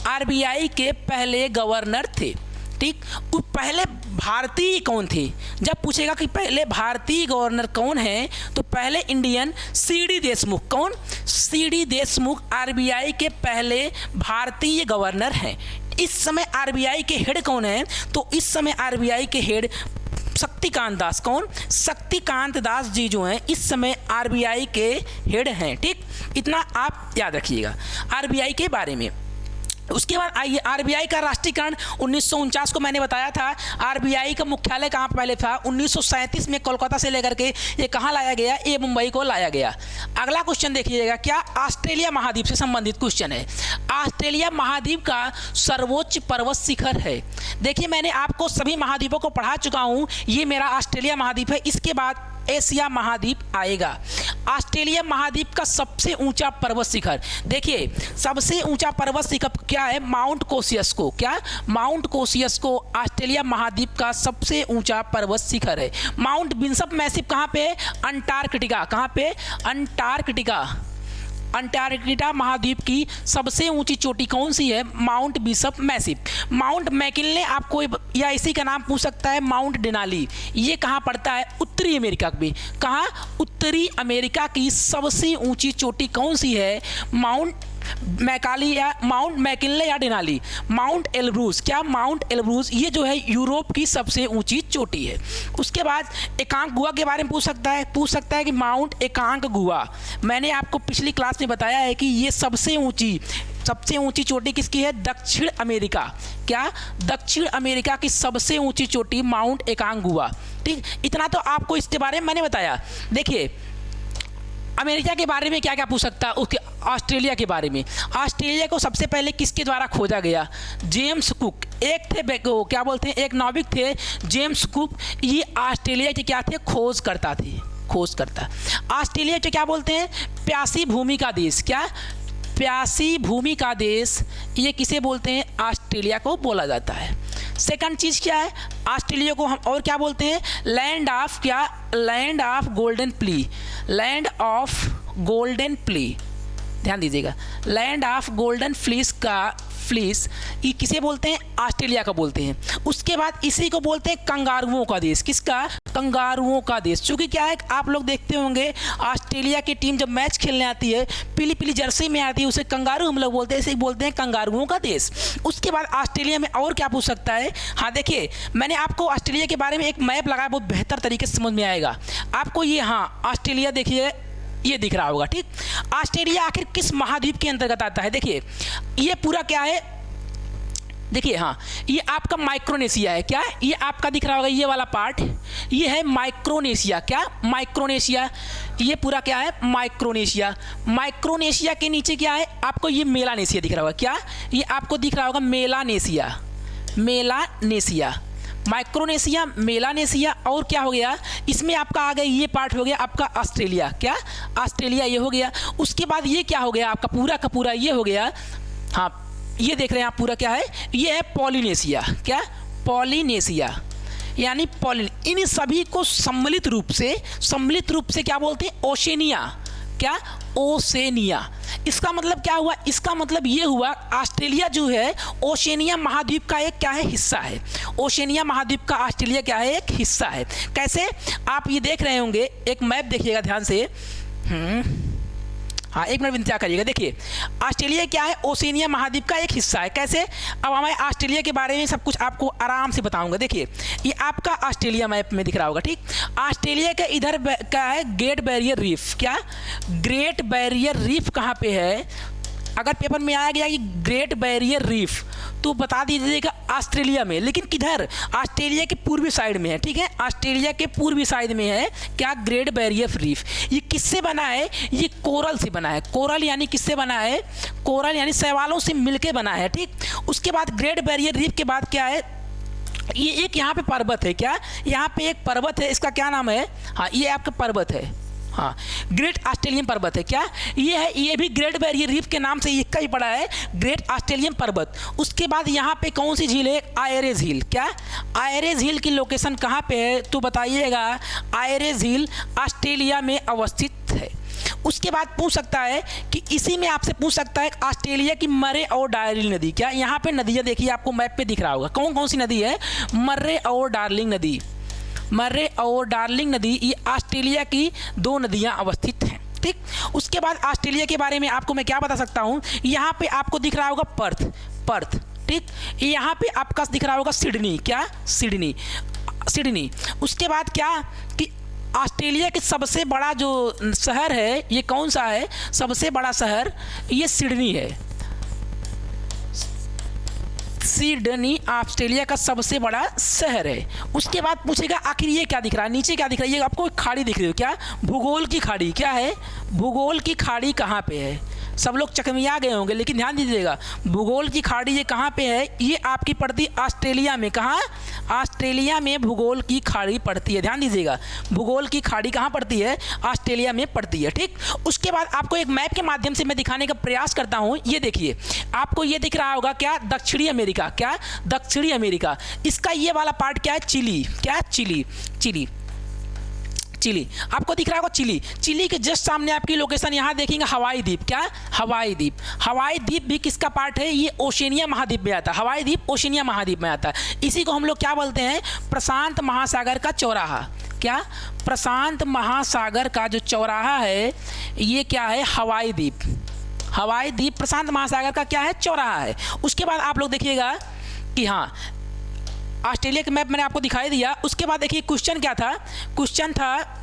आरबीआई के पहले गवर्नर थे, ठीक। वो पहले भारतीय कौन थे? जब पूछेगा कि पहले भारतीय गवर्नर कौन है, तो पहले इंडियन सीडी देशमुख। कौन? सीडी देशमुख आरबीआई के पहले भारतीय गवर्नर हैं। इस समय आरबीआई के हेड कौन है? तो इस समय आरबीआई के हेड शक्तिकांत दास। कौन? शक्तिकांत दास जी जो हैं इस समय आरबीआई के हेड हैं। ठीक, इतना आप याद रखिएगा आरबीआई के बारे में। उसके बाद आइए आरबीआई का राष्ट्रीयकरण 1949 को मैंने बताया था। आरबीआई का मुख्यालय कहाँ पहले था? 1937 में कोलकाता से लेकर के ये कहाँ लाया गया? ये मुंबई को लाया गया। अगला क्वेश्चन देखिएगा, क्या ऑस्ट्रेलिया महाद्वीप से संबंधित क्वेश्चन है। ऑस्ट्रेलिया महाद्वीप का सर्वोच्च पर्वत शिखर है। देखिए मैंने आपको सभी महाद्वीपों को पढ़ा चुका हूँ, ये मेरा ऑस्ट्रेलिया महाद्वीप है। इसके बाद एशिया महाद्वीप आएगा। ऑस्ट्रेलिया महाद्वीप का सबसे ऊंचा पर्वत शिखर, देखिए सबसे ऊंचा पर्वत शिखर क्या है? माउंट कोसियस्को। क्या? माउंट कोसियस्को ऑस्ट्रेलिया महाद्वीप का सबसे ऊंचा पर्वत शिखर है। माउंट बिशप मैसिव कहाँ पे है? अंटार्कटिका। कहाँ पे? अंटार्कटिका। अंटार्कटिका महाद्वीप की सबसे ऊंची चोटी कौन सी है? Mount bishop massive. Mount McKinley आपको या इसी का नाम पूछ सकता है माउंट डेनाली। ये कहाँ पड़ता है? उत्तरी अमेरिका में। कहाँ? उत्तरी अमेरिका की सबसे ऊंची चोटी कौन सी है? माउंट मैकाली या माउंट मैकिनले या डेनाली। Mount Elburz. क्या? माउंट एल्ब्रूज ये जो है यूरोप की सबसे ऊंची चोटी है। उसके बाद एकांक गुहा के बारे में पूछ सकता है कि माउंट एकांक गुहा। मैंने आपको पिछली क्लास में बताया है कि ये सबसे ऊंची चोटी किसकी है? दक्षिण अमेरिका। क्या? दक्षिण अमेरिका की सबसे ऊंची चोटी माउंट एकांक गुहा। ठीक, इतना तो आपको इसके बारे में मैंने बताया। देखिए अमेरिका के बारे में क्या क्या पूछ सकता है? उसके ऑस्ट्रेलिया के बारे में। ऑस्ट्रेलिया को सबसे पहले किसके द्वारा खोजा गया? James cook. एक थे क्या बोलते हैं, एक नाविक थे जेम्स कुक। ये ऑस्ट्रेलिया के क्या थे? खोजकर्ता थे। ऑस्ट्रेलिया के क्या बोलते हैं? प्यासी भूमि का देश। क्या? प्यासी भूमि का देश। ये किसे बोलते हैं? ऑस्ट्रेलिया को बोला जाता है। सेकंड चीज़ क्या है? ऑस्ट्रेलिया को हम और क्या बोलते हैं? लैंड ऑफ क्या? Land of golden plea. Land of golden plea, ध्यान दीजिएगा। लैंड ऑफ गोल्डन फ्लीस ये किसे बोलते हैं? ऑस्ट्रेलिया का बोलते हैं। उसके बाद इसी को बोलते हैं कंगारुओं का देश। किसका? कंगारुओं का देश। चूँकि क्या है आप लोग देखते होंगे ऑस्ट्रेलिया की टीम जब मैच खेलने आती है पीली पीली जर्सी में आती है, उसे कंगारू हम लोग बोलते हैं, इसे बोलते हैं कंगारुओं का देश। उसके बाद ऑस्ट्रेलिया में और क्या पूछ सकता है? हाँ देखिए मैंने आपको ऑस्ट्रेलिया के बारे में एक मैप लगाया, बहुत बेहतर तरीके से समझ में आएगा आपको। ये हाँ ऑस्ट्रेलिया देखिए ये दिख रहा होगा। ठीक, ऑस्ट्रेलिया आखिर किस महाद्वीप के अंतर्गत आता है? देखिए ये पूरा क्या है? देखिए हाँ ये आपका माइक्रोनेशिया है। क्या? ये आपका दिख रहा होगा ये वाला पार्ट, ये है माइक्रोनेशिया। क्या? माइक्रोनेशिया। ये पूरा क्या है? माइक्रोनेशिया। माइक्रोनेशिया के नीचे क्या है? आपको ये मेलानेशिया दिख रहा होगा। क्या? ये आपको दिख रहा होगा मेलानेशिया। Melanesia, Micronesia, Melanesia. और क्या हो गया इसमें आपका आ गया ये पार्ट हो गया आपका ऑस्ट्रेलिया। क्या? ऑस्ट्रेलिया ये हो गया। उसके बाद ये क्या हो गया आपका पूरा का पूरा ये हो गया, हाँ ये देख रहे हैं आप पूरा क्या है? ये है पॉलिनेशिया। क्या? पॉलिनेशिया यानी इन सभी को सम्मिलित रूप से क्या बोलते हैं? ओशेनिया। क्या? ओशेनिया। इसका मतलब क्या हुआ? इसका मतलब ये हुआ ऑस्ट्रेलिया जो है ओशेनिया महाद्वीप का एक क्या है? हिस्सा है। ओशेनिया महाद्वीप का ऑस्ट्रेलिया क्या है? एक हिस्सा है। कैसे? आप ये देख रहे होंगे, एक मैप देखिएगा ध्यान से। हाँ एक मिनट इंतजार करिएगा। देखिए ऑस्ट्रेलिया क्या है? ओशेनिया महाद्वीप का एक हिस्सा है। कैसे? अब हमें ऑस्ट्रेलिया के बारे में सब कुछ आपको आराम से बताऊंगा। देखिए ये आपका ऑस्ट्रेलिया मैप में दिख रहा होगा। ठीक, ऑस्ट्रेलिया के इधर क्या है? Great barrier reef. क्या? ग्रेट बैरियर रीफ कहाँ पे है? अगर पेपर में आया गया कि ग्रेट बैरियर रीफ तो बता दीजिएगा ऑस्ट्रेलिया में, लेकिन किधर? ऑस्ट्रेलिया के पूर्वी साइड में है। ठीक है, ऑस्ट्रेलिया के पूर्वी साइड में है क्या? Great barrier reef. ये किससे बना है? ये कोरल से बना है। कोरल यानी किससे बना है? कोरल यानी शैवालों से मिलके बना है। ठीक, उसके बाद ग्रेट बैरियर रीफ के बाद क्या है? ये एक यहाँ पे पर्वत है। क्या? यहाँ पे एक पर्वत है, इसका क्या नाम है? हाँ ये आपका पर्वत है, हाँ ग्रेट ऑस्ट्रेलियन पर्वत है। क्या? ये है, ये भी ग्रेट बैरियर रीफ के नाम से इसका ही पड़ा है, ग्रेट ऑस्ट्रेलियन पर्वत। उसके बाद यहाँ पे कौन सी झील है? आयरे झील। क्या? आयरे झील की लोकेशन कहाँ पे है तो बताइएगा। आयरे झील ऑस्ट्रेलिया में अवस्थित है। उसके बाद पूछ सकता है कि इसी में आपसे पूछ सकता है ऑस्ट्रेलिया की मर्रे और डार्लिंग नदी। क्या यहाँ पे नदियाँ देखिए आपको मैप पे दिख रहा होगा, कौन कौन सी नदी है? मर्रे और डार्लिंग नदी। मर्रे और डार्लिंग नदी ये ऑस्ट्रेलिया की 2 नदियाँ अवस्थित हैं। ठीक, उसके बाद ऑस्ट्रेलिया के बारे में आपको मैं क्या बता सकता हूँ, यहाँ पे आपको दिख रहा होगा पर्थ। ठीक, यहाँ पे आपका दिख रहा होगा सिडनी। क्या? सिडनी। उसके बाद क्या कि ऑस्ट्रेलिया के सबसे बड़ा जो शहर है ये कौन सा है? सबसे बड़ा शहर ये सिडनी है। सिडनी ऑस्ट्रेलिया का सबसे बड़ा शहर है। उसके बाद पूछेगा आखिर ये क्या दिख रहा है, नीचे क्या दिख रहा है? ये आपको खाड़ी दिख रही है। क्या? भूगोल की खाड़ी। क्या है? भूगोल की खाड़ी कहाँ पे है? सब लोग चकमिया गए होंगे, लेकिन ध्यान दीजिएगा, भूगोल की खाड़ी ये कहाँ पे है? ये आपकी पड़ती ऑस्ट्रेलिया में। कहाँ? ऑस्ट्रेलिया में भूगोल की खाड़ी पड़ती है। ध्यान दीजिएगा, भूगोल की खाड़ी कहाँ पड़ती है? ऑस्ट्रेलिया में पड़ती है। ठीक, उसके बाद आपको एक मैप के माध्यम से मैं दिखाने का प्रयास करता हूँ। ये देखिए, आपको ये दिख रहा होगा क्या? दक्षिणी अमेरिका। क्या? दक्षिणी अमेरिका। इसका ये वाला पार्ट क्या है? चिली। क्या? चिली आपको दिख रहा होगा। चिली के जस्ट सामने आपकी लोकेशन यहाँ देखेंगे हवाई द्वीप। क्या? हवाई द्वीप भी किसका पार्ट है? ये ओशिनिया महाद्वीप में आता है। हवाई द्वीप ओशिनिया महाद्वीप में आता है। इसी को हम लोग क्या बोलते हैं? प्रशांत महासागर का चौराहा। क्या? प्रशांत महासागर का जो चौराहा है ये क्या है? हवाई द्वीप प्रशांत महासागर का क्या है? चौराहा है। उसके बाद आप लोग देखिएगा कि हाँ, ऑस्ट्रेलिया का मैप मैंने आपको दिखाई दिया। उसके बाद देखिए क्वेश्चन क्या था? क्वेश्चन था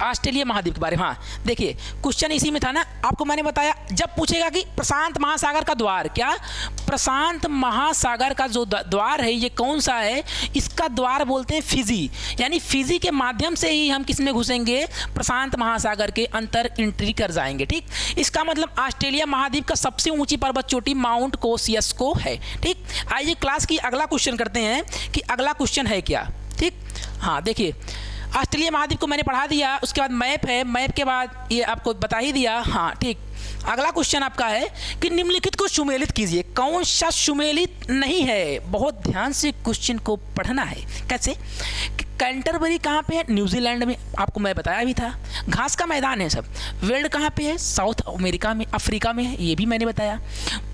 ऑस्ट्रेलिया महाद्वीप के बारे में। हाँ देखिए, क्वेश्चन इसी में था ना, आपको मैंने बताया जब पूछेगा कि प्रशांत महासागर का द्वार। क्या? प्रशांत महासागर का जो द्वार है ये कौन सा है? इसका द्वार बोलते हैं फिजी। यानी फिजी के माध्यम से ही हम किस में घुसेंगे? प्रशांत महासागर के अंतर एंट्री कर जाएंगे। ठीक, इसका मतलब ऑस्ट्रेलिया महाद्वीप का सबसे ऊंची पर्वत चोटी माउंट कोसियस्को है। ठीक, आइए क्लास की अगला क्वेश्चन करते हैं कि अगला क्वेश्चन है क्या। ठीक, हाँ देखिए, ऑस्ट्रेलिया महाद्वीप को मैंने पढ़ा दिया। उसके बाद मैप है, मैप के बाद ये आपको बता ही दिया। हाँ ठीक, अगला क्वेश्चन आपका है कि निम्नलिखित को सुमेलित कीजिए। कौन सा सुमेलित नहीं है? बहुत ध्यान से क्वेश्चन को पढ़ना है। कैसे? कैंटरबरी कहाँ पे है? न्यूजीलैंड में, आपको मैं बताया भी था। घास का मैदान है सब। वेल्ड कहाँ पे है? साउथ अमेरिका में, अफ्रीका में है, ये भी मैंने बताया।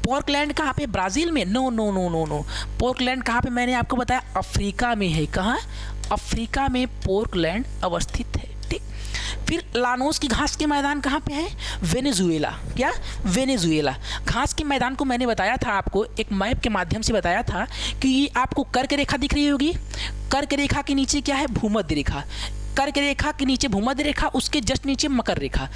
पोर्कलैंड कहाँ पे? ब्राज़ील में? नो। पोर्कलैंड कहाँ पे? मैंने आपको बताया अफ्रीका में है। कहाँ? अफ्रीका में पोर्कलैंड अवस्थित है। ठीक, फिर लानोस की घास के मैदान कहाँ पे है? वेनेजुएला। क्या? वेनेजुएला। घास के मैदान को मैंने बताया था आपको, एक मैप के माध्यम से बताया था कि ये आपको कर्क रेखा दिख रही होगी। कर्क रेखा के नीचे क्या है? भूमध्य रेखा। कर्क रेखा के नीचे भूमध्य रेखा, उसके जस्ट नीचे मकर रेखा।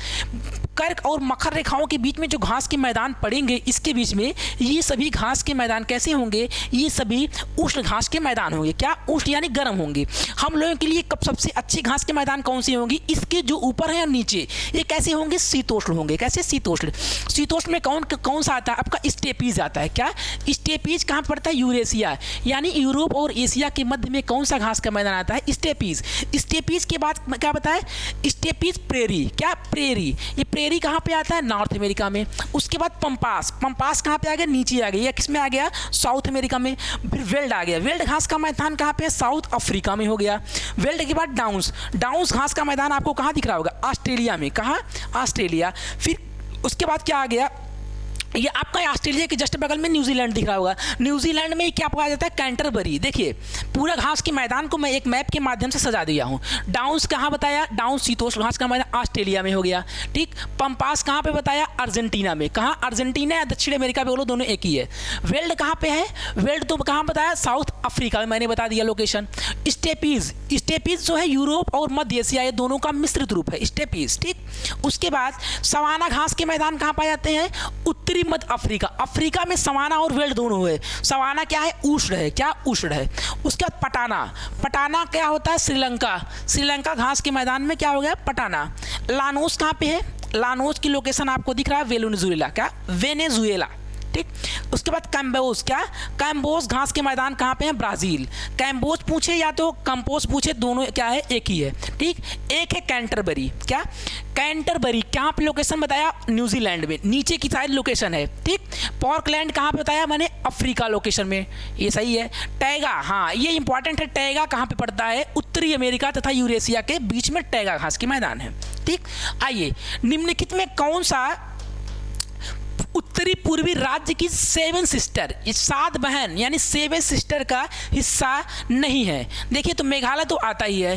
कर्क और मकर रेखाओं के बीच में जो घास के मैदान पड़ेंगे, इसके बीच में ये सभी घास के मैदान कैसे होंगे? ये सभी उष्ण घास के मैदान होंगे। क्या? उष्ण यानी गर्म होंगे। हम लोगों के लिए कब सबसे अच्छी घास के मैदान कौन सी होंगी? इसके जो ऊपर है और नीचे, ये कैसे होंगे? शीतोष्ण होंगे। कैसे? शीतोष्ण में कौन सा आता है? आपका स्टेपीज आता है। क्या? स्टेपीज कहाँ पड़ता है? यूरेशिया, यानी यूरोप और एशिया के मध्य में कौन सा घास का मैदान आता है? स्टेपीज के बाद क्या बताया? Steppes prairie. क्या? प्रेरी। ये प्रेरी कहाँ पे आता है? नॉर्थ अमेरिका में। उसके बाद पंपास कहाँ पे आ गया? नीचे आ गया। या किस में आ गया? साउथ अमेरिका में। फिर वेल्ड आ गया। वेल्ड घास का मैदान कहाँ पे है? साउथ अफ्रीका में हो गया। वेल्ड के बाद डाउन्स घास का मैदान आपको कहाँ दिख रहा होगा? ऑस्ट्रेलिया में। कहाँ? ऑस्ट्रेलिया। फिर उसके बाद क्या आ गया? ये आपका ऑस्ट्रेलिया के जस्ट बगल में न्यूजीलैंड दिख रहा होगा। न्यूजीलैंड में क्या पाया जाता है? कैंटरबरी। देखिए, पूरा घास के मैदान को मैं एक मैप के माध्यम से सजा दिया हूँ। डाउन्स कहाँ बताया? डाउन्स शीतोष्ण घास का मैदान ऑस्ट्रेलिया में हो गया। ठीक, पंपास कहाँ पे बताया? अर्जेंटीना में। कहाँ? अर्जेंटीना या दक्षिण अमेरिका पे, बोलो दोनों एक ही है। वेल्ड कहाँ पे है? वेल्ड तो कहाँ बताया? साउथ अफ्रीका में, मैंने बता दिया लोकेशन। स्टेपीज जो है यूरोप और मध्य एशिया, ये दोनों का मिश्रित रूप है स्टेपीज। ठीक, उसके बाद सवाना घास के मैदान कहाँ पाए जाते हैं? उत्तरी मध्य अफ्रीका। अफ्रीका में सवाना और वेल्ड दोनों है। सवाना क्या है? उष्ण है। क्या? उष्ण है। उसके बाद पटाना क्या होता है? श्रीलंका घास के मैदान में क्या हो गया? पटाना। लानोस कहाँ पे है? लानोस की लोकेशन आपको दिख रहा है वेनेजुएला। क्या? वेनेजुएला। ठीक। उसके बाद कैम्बोज, क्या कैम्बोज घास के मैदान कहाँ पे हैं? ब्राज़ील। कैम्बोज पूछे या तो कंपोज पूछे, दोनों क्या है? एक ही है, ठीक। एक है कैंटरबरी, क्या कैंटरबरी कहाँ पे लोकेशन बताया? न्यूजीलैंड में, नीचे की साइड लोकेशन है, ठीक। पॉर्कलैंड कहाँ पे बताया मैंने? अफ्रीका लोकेशन में, ये सही है। टैगा, हाँ ये इंपॉर्टेंट है, टैगा कहाँ पे पड़ता है? उत्तरी अमेरिका तथा यूरेशिया के बीच में टैगा घास के मैदान है, ठीक। आइए, निम्नलिखित में कौन सा उत्तरी पूर्वी राज्य की 7 सिस्टर, इस 7 बहन यानी 7 सिस्टर का हिस्सा नहीं है? देखिए तो मेघालय तो आता ही है,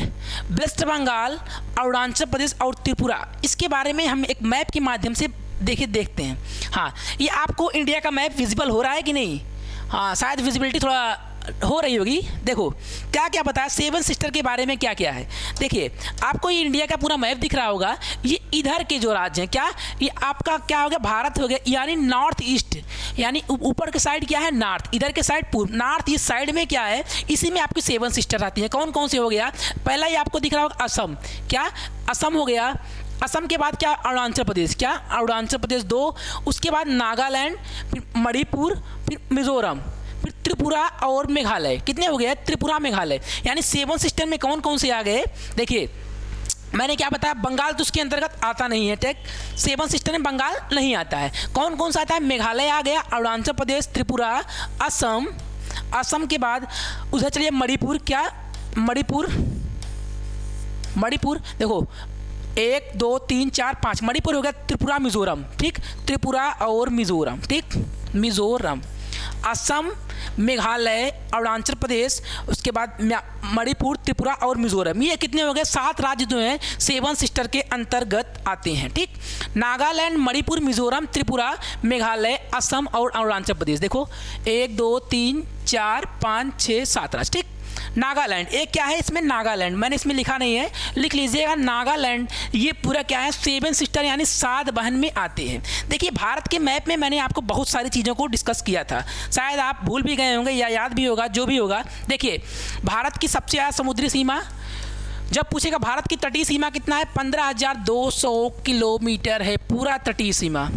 वेस्ट बंगाल, अरुणाचल प्रदेश और त्रिपुरा। इसके बारे में हम एक मैप के माध्यम से देखते हैं। हाँ, ये आपको इंडिया का मैप विजिबल हो रहा है कि नहीं? हाँ, शायद विजिबिलिटी थोड़ा हो रही होगी। देखो क्या क्या बताया 7 सिस्टर के बारे में, क्या क्या है। देखिए आपको ये इंडिया का पूरा मैप दिख रहा होगा, ये इधर के जो राज्य हैं, क्या ये आपका क्या हो गया? भारत हो गया, यानी नॉर्थ ईस्ट, यानी ऊपर के साइड क्या है? नॉर्थ, इधर के साइड पूर्व। नॉर्थ ईस्ट साइड में क्या है? इसी में आपकी 7 सिस्टर आती हैं। कौन कौन से हो गया? पहला ही आपको दिख रहा होगा असम, क्या असम हो गया। असम के बाद क्या? अरुणाचल प्रदेश, क्या अरुणाचल प्रदेश 2। उसके बाद नागालैंड, फिर मणिपुर, फिर मिजोरम, फिर त्रिपुरा और मेघालय। कितने हो गए? त्रिपुरा, मेघालय, यानी 7 सिस्टर में कौन कौन से आ गए? देखिए मैंने क्या बताया, बंगाल तो उसके अंतर्गत आता नहीं है, ठीक। 7 सिस्टर में बंगाल नहीं आता है। कौन कौन सा आता है? मेघालय आ गया, अरुणाचल प्रदेश, त्रिपुरा, असम। असम के बाद उधर चलिए मणिपुर, क्या मणिपुर देखो 1 2 3 4 5 मणिपुर हो गया। त्रिपुरा, मिजोरम, ठीक, त्रिपुरा और मिजोरम, ठीक, मिजोरम, असम, मेघालय, अरुणाचल प्रदेश, उसके बाद मणिपुर, त्रिपुरा और मिजोरम। ये कितने हो गए? 7 राज्य जो हैं 7 सिस्टर के अंतर्गत आते हैं, ठीक। नागालैंड, मणिपुर, मिजोरम, त्रिपुरा, मेघालय, असम और अरुणाचल प्रदेश। देखो 1 2 3 4 5 6 7 राज्य, ठीक। नागालैंड, एक क्या है इसमें? नागालैंड, मैंने इसमें लिखा नहीं है, लिख लीजिएगा नागालैंड। ये पूरा क्या है? 7 सिस्टर यानी 7 बहन में आते हैं। देखिए भारत के मैप में मैंने आपको बहुत सारी चीज़ों को डिस्कस किया था, शायद आप भूल भी गए होंगे या याद भी होगा, जो भी होगा। देखिए भारत की सबसे ज़्यादा समुद्री सीमा, जब पूछेगा भारत की तटीय सीमा कितना है? 15,200 किलोमीटर है पूरा तटीय सीमा,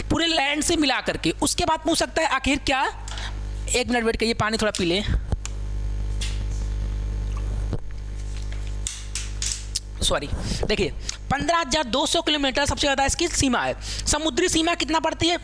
पूरे लैंड से मिला करके। उसके बाद पूछ सकता है आखिर क्या? 1 मिनट वेट करिए, पानी थोड़ा पी लें। सॉरी, देखिए 15,200 किलोमीटर सबसे ज़्यादा इसकी सीमा है। समुद्री सीमा कितना पड़ती है?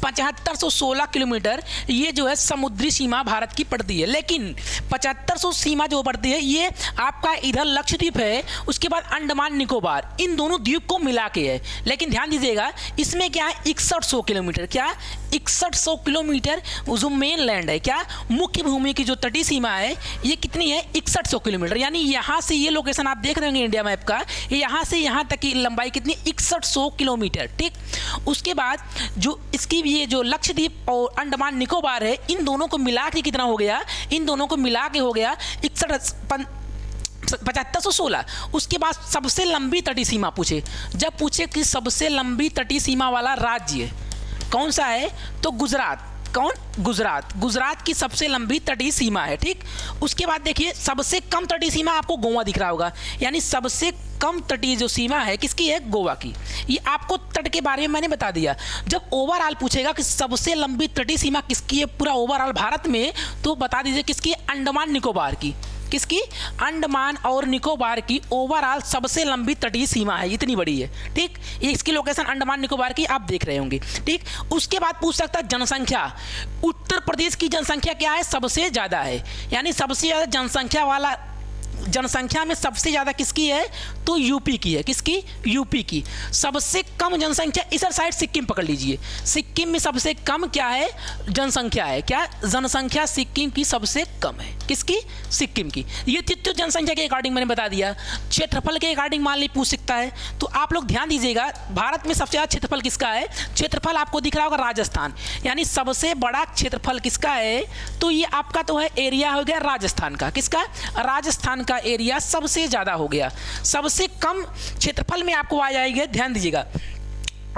7516 किलोमीटर ये जो है समुद्री सीमा भारत की पड़ती है। लेकिन 7500 सीमा जो पड़ती है ये आपका इधर लक्षद्वीप है, उसके बाद अंडमान निकोबार, इन दोनों द्वीप को मिला के है। लेकिन ध्यान दीजिएगा इसमें क्या है? 6100 किलोमीटर, क्या 6100 किलोमीटर जो मेन लैंड है, क्या मुख्य भूमि की जो तटीय सीमा है ये कितनी है? 6100 किलोमीटर। यानी यहाँ से ये लोकेशन आप देख रहे होंगे इंडिया मैप का, यहाँ से यहाँ तक की लंबाई कितनी? 6100 किलोमीटर, ठीक। उसके बाद जो इसकी ये जो लक्षद्वीप और अंडमान निकोबार है, इन दोनों को मिला के कितना हो गया? इन दोनों को मिला के हो गया 7516। उसके बाद सबसे लंबी तटीय सीमा पूछे, जब पूछे कि सबसे लंबी तटीय सीमा वाला राज्य कौन सा है, तो गुजरात। कौन? गुजरात। गुजरात की सबसे लंबी तटीय सीमा है, ठीक। उसके बाद देखिए सबसे कम तटीय सीमा आपको गोवा दिख रहा होगा, यानी सबसे कम तटीय जो सीमा है किसकी है? गोवा की। ये आपको तट के बारे में मैंने बता दिया। जब ओवरऑल पूछेगा कि सबसे लंबी तटीय सीमा किसकी है पूरा ओवरऑल भारत में, तो बता दीजिए किसकी? अंडमान निकोबार की। किसकी? अंडमान और निकोबार की ओवरऑल सबसे लंबी तटीय सीमा है, इतनी बड़ी है, ठीक। ये इसकी लोकेशन अंडमान निकोबार की आप देख रहे होंगे, ठीक। उसके बाद पूछ सकता है जनसंख्या। उत्तर प्रदेश की जनसंख्या क्या है? सबसे ज़्यादा है, यानी सबसे ज़्यादा जनसंख्या वाला, जनसंख्या में सबसे ज़्यादा किसकी है? तो यूपी की है। किसकी? यूपी की। सबसे कम जनसंख्या इधर साइड सिक्किम पकड़ लीजिए, सिक्किम में सबसे कम क्या है? जनसंख्या है, क्या जनसंख्या सिक्किम की सबसे कम है। किसकी? सिक्किम की। ये तो जनसंख्या के अकॉर्डिंग मैंने बता दिया। क्षेत्रफल के अकॉर्डिंग मान ली पूछ सकता है, तो आप लोग ध्यान दीजिएगा भारत में सबसे ज़्यादा क्षेत्रफल किसका है? क्षेत्रफल आपको दिख रहा होगा राजस्थान, यानी सबसे बड़ा क्षेत्रफल किसका है? तो ये आपका तो है एरिया हो गया राजस्थान का। किसका? राजस्थान का एरिया सबसे ज़्यादा हो गया। सबसे कम क्षेत्रफल में आपको आ जाएगा, ध्यान दीजिएगा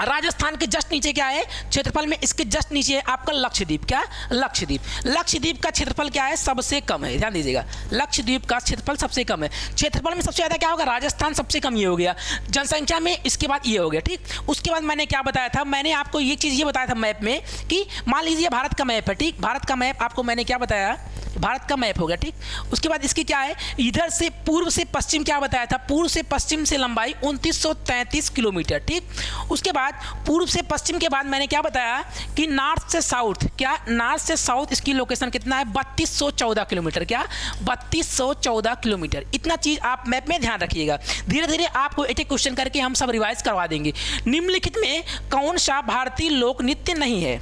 राजस्थान के जस्ट नीचे क्या है क्षेत्रफल में, इसके जस्ट नीचे है आपका लक्षद्वीप। क्या? लक्षद्वीप। लक्षद्वीप का क्षेत्रफल क्या है? सबसे कम है, ध्यान दीजिएगा, लक्षद्वीप का क्षेत्रफल सबसे कम है। क्षेत्रफल में सबसे ज़्यादा क्या होगा? राजस्थान सबसे कम, ये हो गया। जनसंख्या में इसके बाद ये हो गया, ठीक। उसके बाद मैंने क्या बताया था? मैंने आपको ये चीज़ ये बताया था मैप में कि मान लीजिए भारत का मैप है, ठीक। भारत का मैप आपको मैंने क्या बताया? भारत का मैप हो गया, ठीक। उसके बाद इसकी क्या है? इधर से पूर्व से पश्चिम क्या बताया था? पूर्व से पश्चिम से लंबाई 2933 किलोमीटर, ठीक। उसके बाद पूर्व से पश्चिम के बाद मैंने क्या बताया कि नॉर्थ से साउथ, क्या? नॉर्थ से साउथ इसकी लोकेशन कितना है? 3214 किलोमीटर। क्या? 3214 किलोमीटर। इतना चीज़ आप मैप में ध्यान रखिएगा। धीरे धीरे आपको एक एक क्वेश्चन करके हम सब रिवाइज करवा देंगे। निम्नलिखित में कौन सा भारतीय लोक नृत्य नहीं है?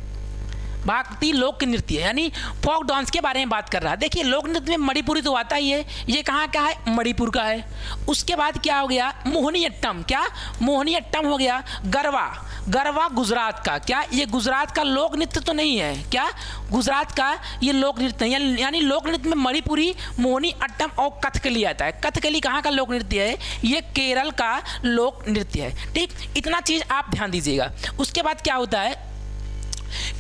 भारतीय लोक नृत्य यानी फोक डांस के बारे में बात कर रहा है। देखिए लोक नृत्य में मणिपुरी तो आता ही है, ये कहाँ का है? मणिपुर का है। उसके बाद क्या हो गया? मोहिनीअट्टम। क्या? मोहिनीअट्टम हो गया। गरबा, गरबा गुजरात का। क्या? ये गुजरात का लोक नृत्य तो नहीं है। क्या? गुजरात का ये लोक नृत्य यानी लोक नृत्य में मणिपुरी, मोहिनीअट्टम और कथकली आता है। कथकली कहाँ का लोक नृत्य है? ये केरल का लोक नृत्य है, ठीक। इतना चीज़ आप ध्यान दीजिएगा। उसके बाद क्या होता है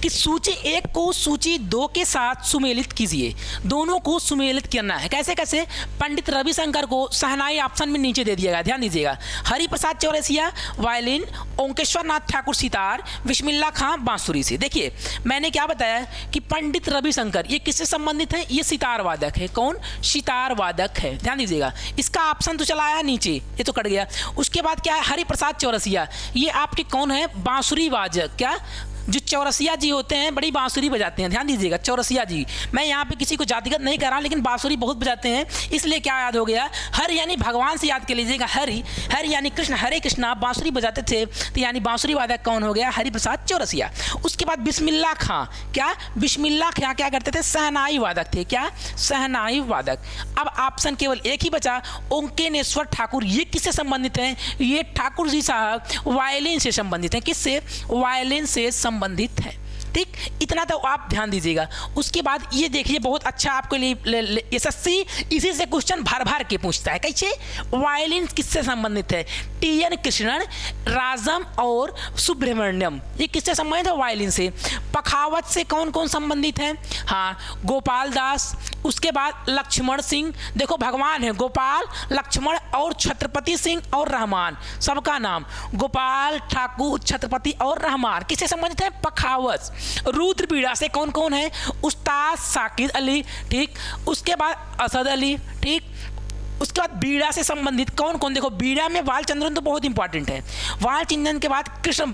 कि सूची 1 को सूची 2 के साथ सुमेलित कीजिए। दोनों को सुमेलित करना है। कैसे कैसे? पंडित रविशंकर को शहनाई ऑप्शन में नीचे दे दिएगा, ध्यान दीजिएगा। हरिप्रसाद चौरसिया वायलिन, ओंकेश्वर नाथ ठाकुर सितार, बिस्मिल्लाह खां बांसुरी से। देखिए मैंने क्या बताया कि पंडित रविशंकर ये किससे संबंधित है? ये सितार वादक है। कौन? सितार वादक है, ध्यान दीजिएगा। इसका ऑप्शन तो चला आया नीचे, ये तो कट गया। उसके बाद क्या है? हरिप्रसाद चौरसिया, ये आपके कौन है? बांसुरी वादक। क्या? जो चौरसिया जी होते हैं बड़ी बांसुरी बजाते हैं, ध्यान दीजिएगा। चौरसिया जी, मैं यहाँ पे किसी को जातिगत नहीं कर रहा हूँ, लेकिन बांसुरी बहुत बजाते हैं, इसलिए क्या याद हो गया? हरि यानी भगवान से याद कर लीजिएगा। हरि, हरि यानी कृष्ण, हरे कृष्णा, बांसुरी बजाते थे, तो यानी बांसुरी वादक कौन हो गया? हरिप्रसाद चौरसिया। उसके बाद बिस्मिल्लाह खां। क्या? बिस्मिल्लाह खां क्या करते थे? शहनाई वादक थे। क्या? शहनाई वादक। अब ऑप्शन केवल एक ही बचा, ओंकेश्वर ठाकुर। ये किससे संबंधित हैं? ये ठाकुर जी साहब वायलिन से संबंधित हैं। किससे? वायलिन से संबंधित है, ठीक। इतना तो आप ध्यान दीजिएगा। उसके बाद ये देखिए बहुत अच्छा आपके लिए एसएससी इसी से क्वेश्चन भर भर के पूछता है। कैसे? वायलिन किससे संबंधित है? टी.एन. कृष्णन, राजम और सुब्रमण्यम, ये किससे संबंधित है? वायलिन से। पखावत से कौन कौन संबंधित है? हाँ, गोपाल दास। उसके बाद लक्ष्मण सिंह, देखो भगवान है, गोपाल, लक्ष्मण और छत्रपति सिंह और रहमान, सबका नाम गोपाल, ठाकुर, छत्रपति और रहमान किससे संबंधित है? पखावत। रुद्रबीड़ा से कौन कौन है? उस्ताद साकिब अली, ठीक। उसके बाद असद अली, ठीक। उसके बाद बीड़ा से संबंधित कौन कौन? देखो बीड़ा में बालचंद्रन तो बहुत इंपॉर्टेंट है। बालचंद्रन के बाद कृष्ण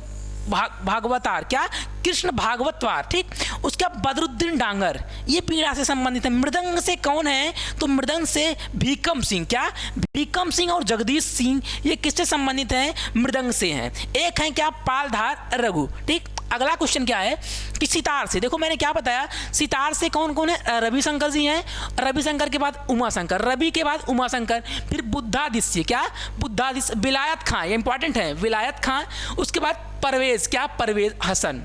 भागवतार। क्या? कृष्ण भागवतवार, ठीक। उसके बाद बदरुद्दीन डांगर, ये बीड़ा से संबंधित है। मृदंग से कौन है? तो मृदंग से भीकम सिंह। क्या? भीकम सिंह और जगदीश सिंह, ये किससे संबंधित हैं? मृदंग से हैं। एक है क्या? पालधार रघु, ठीक। अगला क्वेश्चन क्या है कि सितार से, देखो मैंने क्या बताया, सितार से कौन कौन है? रविशंकर जी हैं। रविशंकर के बाद उमाशंकर, रवि के बाद उमाशंकर, फिर बुद्धादित्य। क्या? बुद्धादित्य। विलायत खां, ये इंपॉर्टेंट है, विलायत खां। उसके बाद परवेज। क्या? परवेज हसन,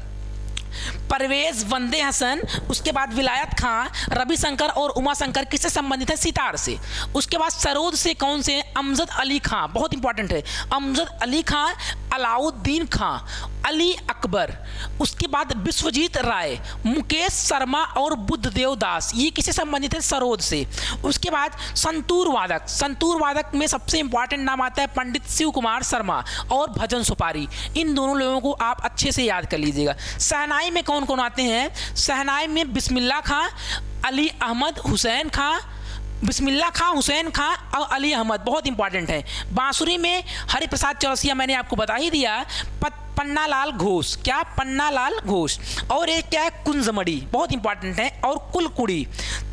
परवेज वंदे हसन। उसके बाद विलायत खां, रविशंकर और उमाशंकर किससे संबंधित है? सितार से। उसके बाद सरोद से कौन से? अमजद अली खां, बहुत इंपॉर्टेंट है। अमजद अली खां, अलाउद्दीन खां, अली अकबर। उसके बाद विश्वजीत राय, मुकेश शर्मा और बुद्धदेव दास, ये किससे संबंधित है? सरोद से। उसके बाद संतूर वादक, संतूर वादक में सबसे इंपॉर्टेंट नाम आता है पंडित शिव कुमार शर्मा और भजन सुपारी। इन दोनों लोगों को आप अच्छे से याद कर लीजिएगा। शहनाई में कौन कौन आते हैं? शहनाई में बिस्मिल्लाह खां, अली अहमद, हुसैन खां, बिस्मिल्लाह खां, हुसैन खां और अली अहमद, बहुत इंपॉर्टेंट है। बांसुरी में हरिप्रसाद चौरसिया मैंने आपको बता ही दिया। पन्नालाल घोष। क्या? पन्नालाल घोष। और एक क्या है? कुंजमड़ी, बहुत इंपॉर्टेंट है। और कुलकुड़ी।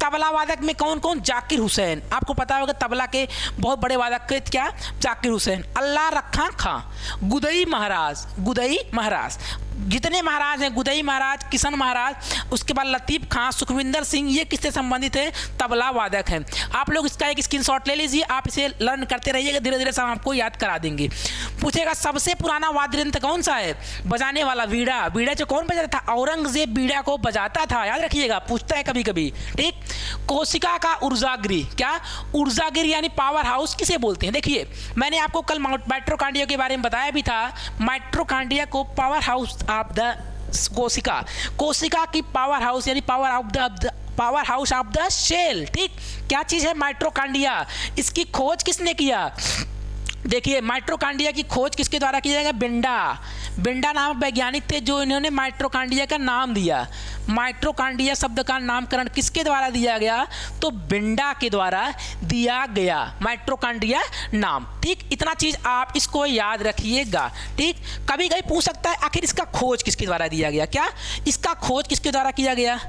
तबला वादक में कौन कौन? जाकिर हुसैन, आपको पता होगा तबला के बहुत बड़े वादक के। क्या? जाकिर हुसैन। अल्लाह रखा खां, गुदई महाराज, गुदई महाराज, जितने महाराज हैं, गुदई महाराज, किशन महाराज, उसके बाद लतीफ खां, सुखविंदर सिंह, ये किससे संबंधित है? तबला वादक हैं। आप लोग इसका एक स्क्रीनशॉट ले लीजिए, आप इसे लर्न करते रहिएगा, धीरे धीरे सब आपको याद करा देंगे। पूछेगा सबसे पुराना वाद्य यंत्र कौन सा है? बजाने वाला वीणा। वीणा जो कौन बजाता था? औरंगजेब वीणा को बजाता था, याद रखिएगा, पूछता है कभी कभी, ठीक। कोशिका का ऊर्जागृह, क्या ऊर्जागृह यानी पावर हाउस किसे बोलते हैं? देखिए मैंने आपको कल माइटोकॉन्ड्रिया के बारे में बताया भी था। माइटोकॉन्ड्रिया को पावर हाउस ऑफ द कोशिका, कोशिका की पावर हाउस यानी power house of the cell. ठीक, क्या चीज है माइटोकॉन्ड्रिया? इसकी खोज किसने किया? देखिए माइटोकॉन्ड्रिया की खोज किसके द्वारा की जाएगा? बिंडा नामक वैज्ञानिक थे जो इन्होंने माइटोकॉन्ड्रिया का नाम दिया। माइटोकॉन्ड्रिया शब्द का नामकरण किसके द्वारा दिया गया? तो बिंडा के द्वारा दिया गया माइटोकॉन्ड्रिया नाम। ठीक, इतना चीज आप इसको याद रखिएगा। ठीक, कभी कभी पूछ सकता है आखिर इसका खोज किसके द्वारा दिया गया? क्या इसका खोज किसके द्वारा किया गया?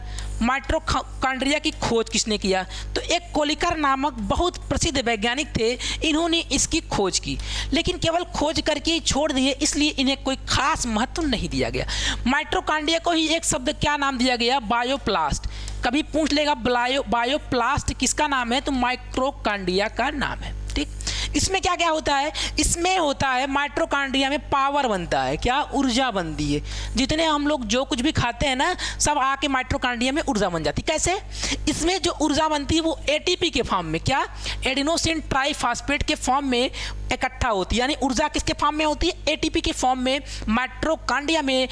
माइटोकॉन्ड्रिया की खोज किसने किया? तो एक कोलिकर नामक बहुत प्रसिद्ध वैज्ञानिक थे, इन्होंने इसकी खोज की, लेकिन केवल खोज करके ही छोड़ दिए, इसलिए इन्हें कोई खास महत्व नहीं दिया गया। माइटोकॉन्ड्रिया को ही एक शब्द क्या नाम दिया गया? बायोप्लास्ट। कभी पूछ लेगा बायोप्लास्ट किसका नाम है? तो माइटोकॉन्ड्रिया का नाम है। ठीक, इसमें क्या क्या होता है? इसमें होता है माइटोकॉन्ड्रिया में पावर बनता है, क्या ऊर्जा बनती है। जितने हम लोग जो कुछ भी खाते हैं ना, सब आके माइटोकॉन्ड्रिया में ऊर्जा बन जाती है। कैसे? इसमें जो ऊर्जा बनती है वो एटीपी के फॉर्म में, क्या एडिनोसिन ट्राइफॉस्फेट के फॉर्म में इकट्ठा होती है। यानी ऊर्जा किसके फॉर्म में होती है? एटीपी के फॉर्म में माइटोकॉन्ड्रिया में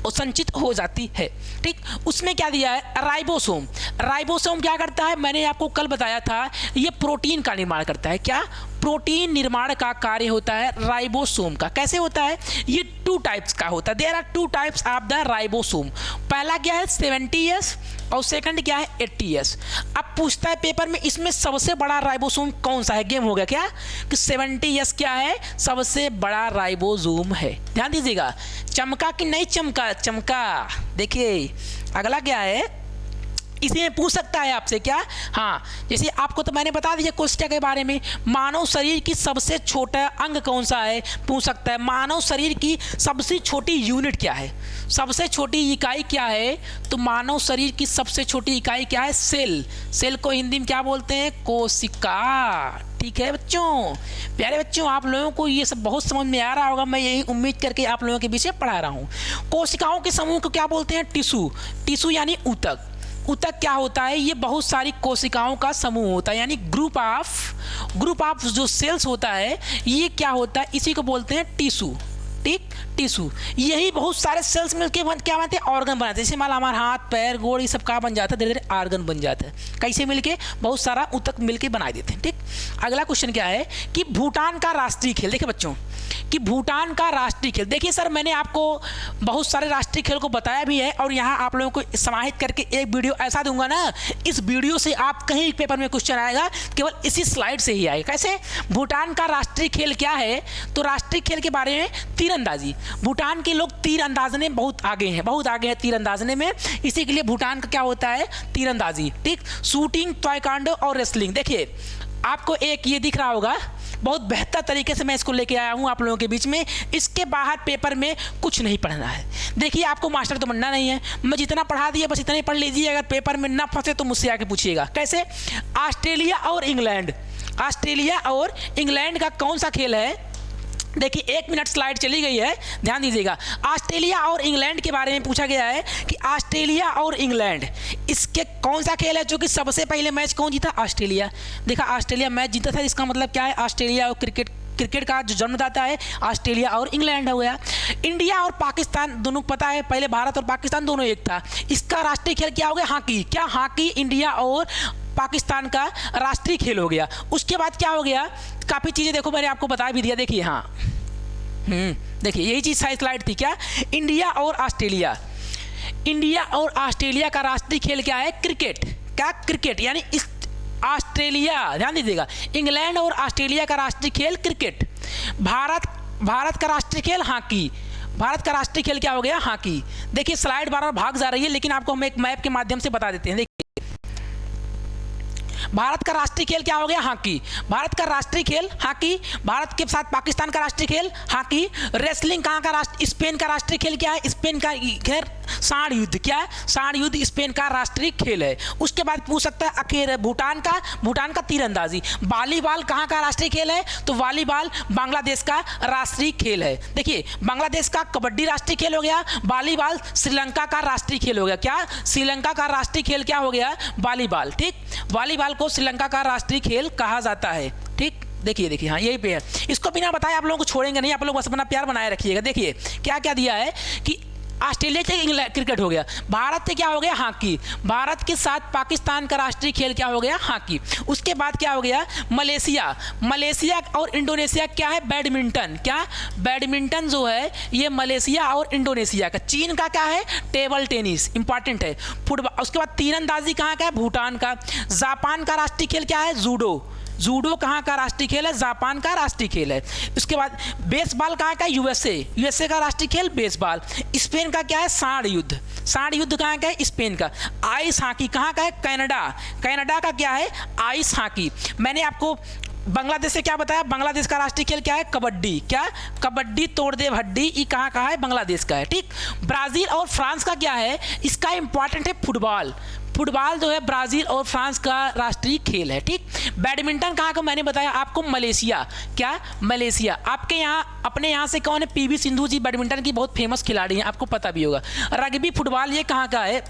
संचित हो जाती है। ठीक, उसमें क्या दिया है? राइबोसोम। राइबोसोम क्या करता है? मैंने आपको कल बताया था, ये प्रोटीन का निर्माण करता है। क्या? प्रोटीन निर्माण का कार्य होता है राइबोसोम का। कैसे होता है? ये 2 टाइप्स का होता है। There are 2 types of the ribosome. पहला क्या है? 70S और सेकंड क्या है? 80S। अब पूछता है पेपर में इसमें सबसे बड़ा राइबोसोम कौन सा है? गेम हो गया क्या कि 70S क्या है? सबसे बड़ा राइबोसोम है। ध्यान दीजिएगा, चमका कि नहीं चमका? चमका। देखिए अगला क्या है, इसी में पूछ सकता है आपसे, क्या? हाँ, जैसे आपको तो मैंने बता दिया कोशिका के बारे में। मानव शरीर की सबसे छोटा अंग कौन सा है? पूछ सकता है। मानव शरीर की सबसे छोटी यूनिट क्या है? सबसे छोटी इकाई क्या है? तो मानव शरीर की सबसे छोटी इकाई क्या है? सेल। सेल को हिंदी में क्या बोलते हैं? कोशिका। ठीक है बच्चों, प्यारे बच्चों, आप लोगों को ये सब बहुत समझ में आ रहा होगा, मैं यही उम्मीद करके आप लोगों के बीच में पढ़ा रहा हूँ। कोशिकाओं के समूह को क्या बोलते हैं? टिश्यू। टिश्यू यानी ऊतक। ऊतक क्या होता है? ये बहुत सारी कोशिकाओं का समूह होता है, यानी ग्रुप ऑफ जो सेल्स होता है, ये क्या होता है? इसी को बोलते हैं टिश्यू। ठीक, टिश्यू। यही बहुत सारे सेल्स मिलके क्या बनते हैं? ऑर्गन बनाते हैं। जैसे मान लो हमारा हाथ पैर गोड़ ये सब क्या बन जाता है? धीरे धीरे ऑर्गन बन जाता है। कैसे मिलके? बहुत सारा ऊतक मिलके बना देते हैं। ठीक, अगला क्वेश्चन क्या है कि भूटान का राष्ट्रीय खेल। देखिए बच्चों कि भूटान का राष्ट्रीय खेल, देखिए सर मैंने आपको बहुत सारे राष्ट्रीय खेल को बताया भी है, और यहाँ आप लोगों को समाहित करके एक वीडियो ऐसा दूंगा ना, इस वीडियो से आप कहीं पेपर में क्वेश्चन आएगा केवल इसी स्लाइड से ही आएगा। कैसे? भूटान का राष्ट्रीय खेल क्या है? तो राष्ट्रीय खेल के बारे में तीरंदाजी। भूटान के लोग तीरंदाजने में बहुत आगे हैं तीरंदाजने में, इसी के लिए भूटान का क्या होता है? तीरंदाजी। ठीक, शूटिंग, ताइक्वांडो और रेसलिंग। देखिए आपको एक ये दिख रहा होगा, बहुत बेहतर तरीके से मैं इसको लेके आया हूँ आप लोगों के बीच में। इसके बाहर पेपर में कुछ नहीं पढ़ना है। देखिए आपको मास्टर तो बनना नहीं है, मैं जितना पढ़ा दिया बस इतना ही पढ़ लीजिए। अगर पेपर में ना फंसे तो मुझसे आके पूछिएगा। कैसे? ऑस्ट्रेलिया और इंग्लैंड का कौन सा खेल है? देखिए 1 मिनट स्लाइड चली गई है, ध्यान दीजिएगा। ऑस्ट्रेलिया और इंग्लैंड के बारे में पूछा गया है कि ऑस्ट्रेलिया और इंग्लैंड इसके कौन सा खेल है जो कि सबसे पहले मैच कौन जीता? ऑस्ट्रेलिया। देखा ऑस्ट्रेलिया मैच जीता था, इसका मतलब क्या है? ऑस्ट्रेलिया और क्रिकेट का जो जन्मदाता है ऑस्ट्रेलिया और इंग्लैंड हो गया। इंडिया और पाकिस्तान दोनों पता है, पहले भारत और पाकिस्तान दोनों एक था। इसका राष्ट्रीय खेल क्या हो गया? हॉकी। क्या हॉकी इंडिया और पाकिस्तान का राष्ट्रीय खेल हो गया। उसके बाद क्या हो गया? काफ़ी चीज़ें देखो मैंने आपको बता भी दिया। देखिए हाँ, देखिए यही चीज़ स्लाइड थी। क्या? इंडिया और ऑस्ट्रेलिया का राष्ट्रीय खेल क्या है? क्रिकेट। क्या? क्रिकेट। यानी इस ऑस्ट्रेलिया, ध्यान दीजिएगा, इंग्लैंड और ऑस्ट्रेलिया का राष्ट्रीय खेल क्रिकेट। भारत का राष्ट्रीय खेल हॉकी। भारत का राष्ट्रीय खेल क्या हो गया? हॉकी। देखिए स्लाइड बार बार भाग जा रही है, लेकिन आपको हम एक मैप के माध्यम से बता देते हैं। देखिए भारत का राष्ट्रीय खेल क्या हो गया? हॉकी। भारत का राष्ट्रीय खेल हॉकी। भारत के साथ पाकिस्तान का राष्ट्रीय खेल हॉकी। रेसलिंग कहाँ का स्पेन का राष्ट्रीय खेल क्या है? स्पेन का खैर सांड युद्ध, क्या है? सांड युद्ध स्पेन का राष्ट्रीय खेल है। उसके बाद पूछ सकता है अखेर भूटान का तीरंदाजी। वॉलीबॉल कहाँ का राष्ट्रीय खेल है? तो वॉलीबॉल बांग्लादेश का राष्ट्रीय खेल है। देखिए, बांग्लादेश का कबड्डी राष्ट्रीय खेल हो गया, वॉलीबॉल श्रीलंका का राष्ट्रीय खेल हो गया। क्या? श्रीलंका का राष्ट्रीय खेल क्या हो गया? वॉलीबॉल। ठीक, वॉलीबॉल को श्रीलंका का राष्ट्रीय खेल कहा जाता है। ठीक, देखिए हाँ, यही पे है। इसको बिना बताए आप लोगों को छोड़ेंगे नहीं, आप लोग बस अपना प्यार बनाए रखिएगा। देखिए क्या क्या दिया है कि ऑस्ट्रेलिया से इंग्लैंड क्रिकेट हो गया, भारत से क्या हो गया? हॉकी। भारत के साथ पाकिस्तान का राष्ट्रीय खेल क्या हो गया? हॉकी। उसके बाद क्या हो गया? मलेशिया और इंडोनेशिया क्या है? बैडमिंटन। क्या? बैडमिंटन जो है ये मलेशिया और इंडोनेशिया का। चीन का क्या है? टेबल टेनिस, इंपॉर्टेंट है। फुटबॉल। उसके बाद तीरंदाजी कहाँ का है? भूटान का। जापान का राष्ट्रीय खेल क्या है? जूडो कहाँ का राष्ट्रीय खेल है? जापान का राष्ट्रीय खेल है। उसके बाद बेसबॉल कहाँ का? यूएसए का राष्ट्रीय खेल बेसबॉल। स्पेन का क्या है? सांड युद्ध कहाँ का है? स्पेन का। आइस हॉकी कहाँ का है? कनाडा का क्या है? Ice hockey. मैंने आपको बांग्लादेश से क्या बताया? बांग्लादेश का राष्ट्रीय खेल क्या है? कबड्डी। क्या? कबड्डी तोड़ दे हड्डी। ये कहाँ का है? बांग्लादेश का है। ठीक, ब्राजील और फ्रांस का क्या है? इसका इंपॉर्टेंट है फुटबॉल जो है ब्राजील और फ्रांस का राष्ट्रीय खेल है। ठीक, बैडमिंटन कहाँ का? मैंने बताया आपको मलेशिया। क्या? मलेशिया। आपके यहाँ अपने यहाँ से कौन है? पीवी सिंधु जी बैडमिंटन की बहुत फेमस खिलाड़ी हैं, आपको पता भी होगा। रग्बी फुटबॉल ये कहाँ का है?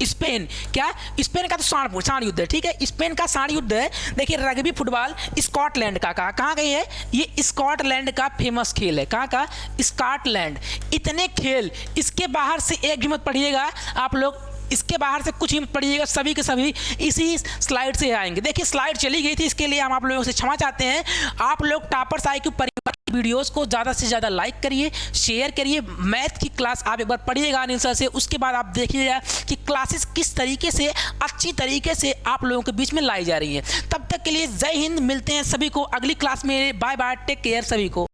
स्पेन। क्या? स्पेन का तो सांड युद्ध है। ठीक है, स्पेन का सांड युद्ध है। देखिए, रग्बी फुटबॉल स्कॉटलैंड का। कहाँ गई है? ये स्कॉटलैंड का फेमस खेल है। कहाँ का? स्कॉटलैंड। इतने खेल, इसके बाहर से एक भी मत पढ़िएगा आप लोग, इसके बाहर से कुछ ही मत पढ़िएगा, सभी के सभी इसी स्लाइड से आएंगे। देखिए स्लाइड चली गई थी, इसके लिए हम आप लोगों से क्षमा चाहते हैं। आप लोग टॉपर्स IQ परिवार की वीडियोस को ज़्यादा से ज़्यादा लाइक करिए, शेयर करिए। मैथ की क्लास आप एक बार पढ़िएगा अनिल सर से, उसके बाद आप देखिएगा कि क्लासेस किस तरीके से अच्छी तरीके से आप लोगों के बीच में लाई जा रही हैं। तब तक के लिए जय हिंद, मिलते हैं सभी को अगली क्लास में। बाय बाय, टेक केयर सभी को।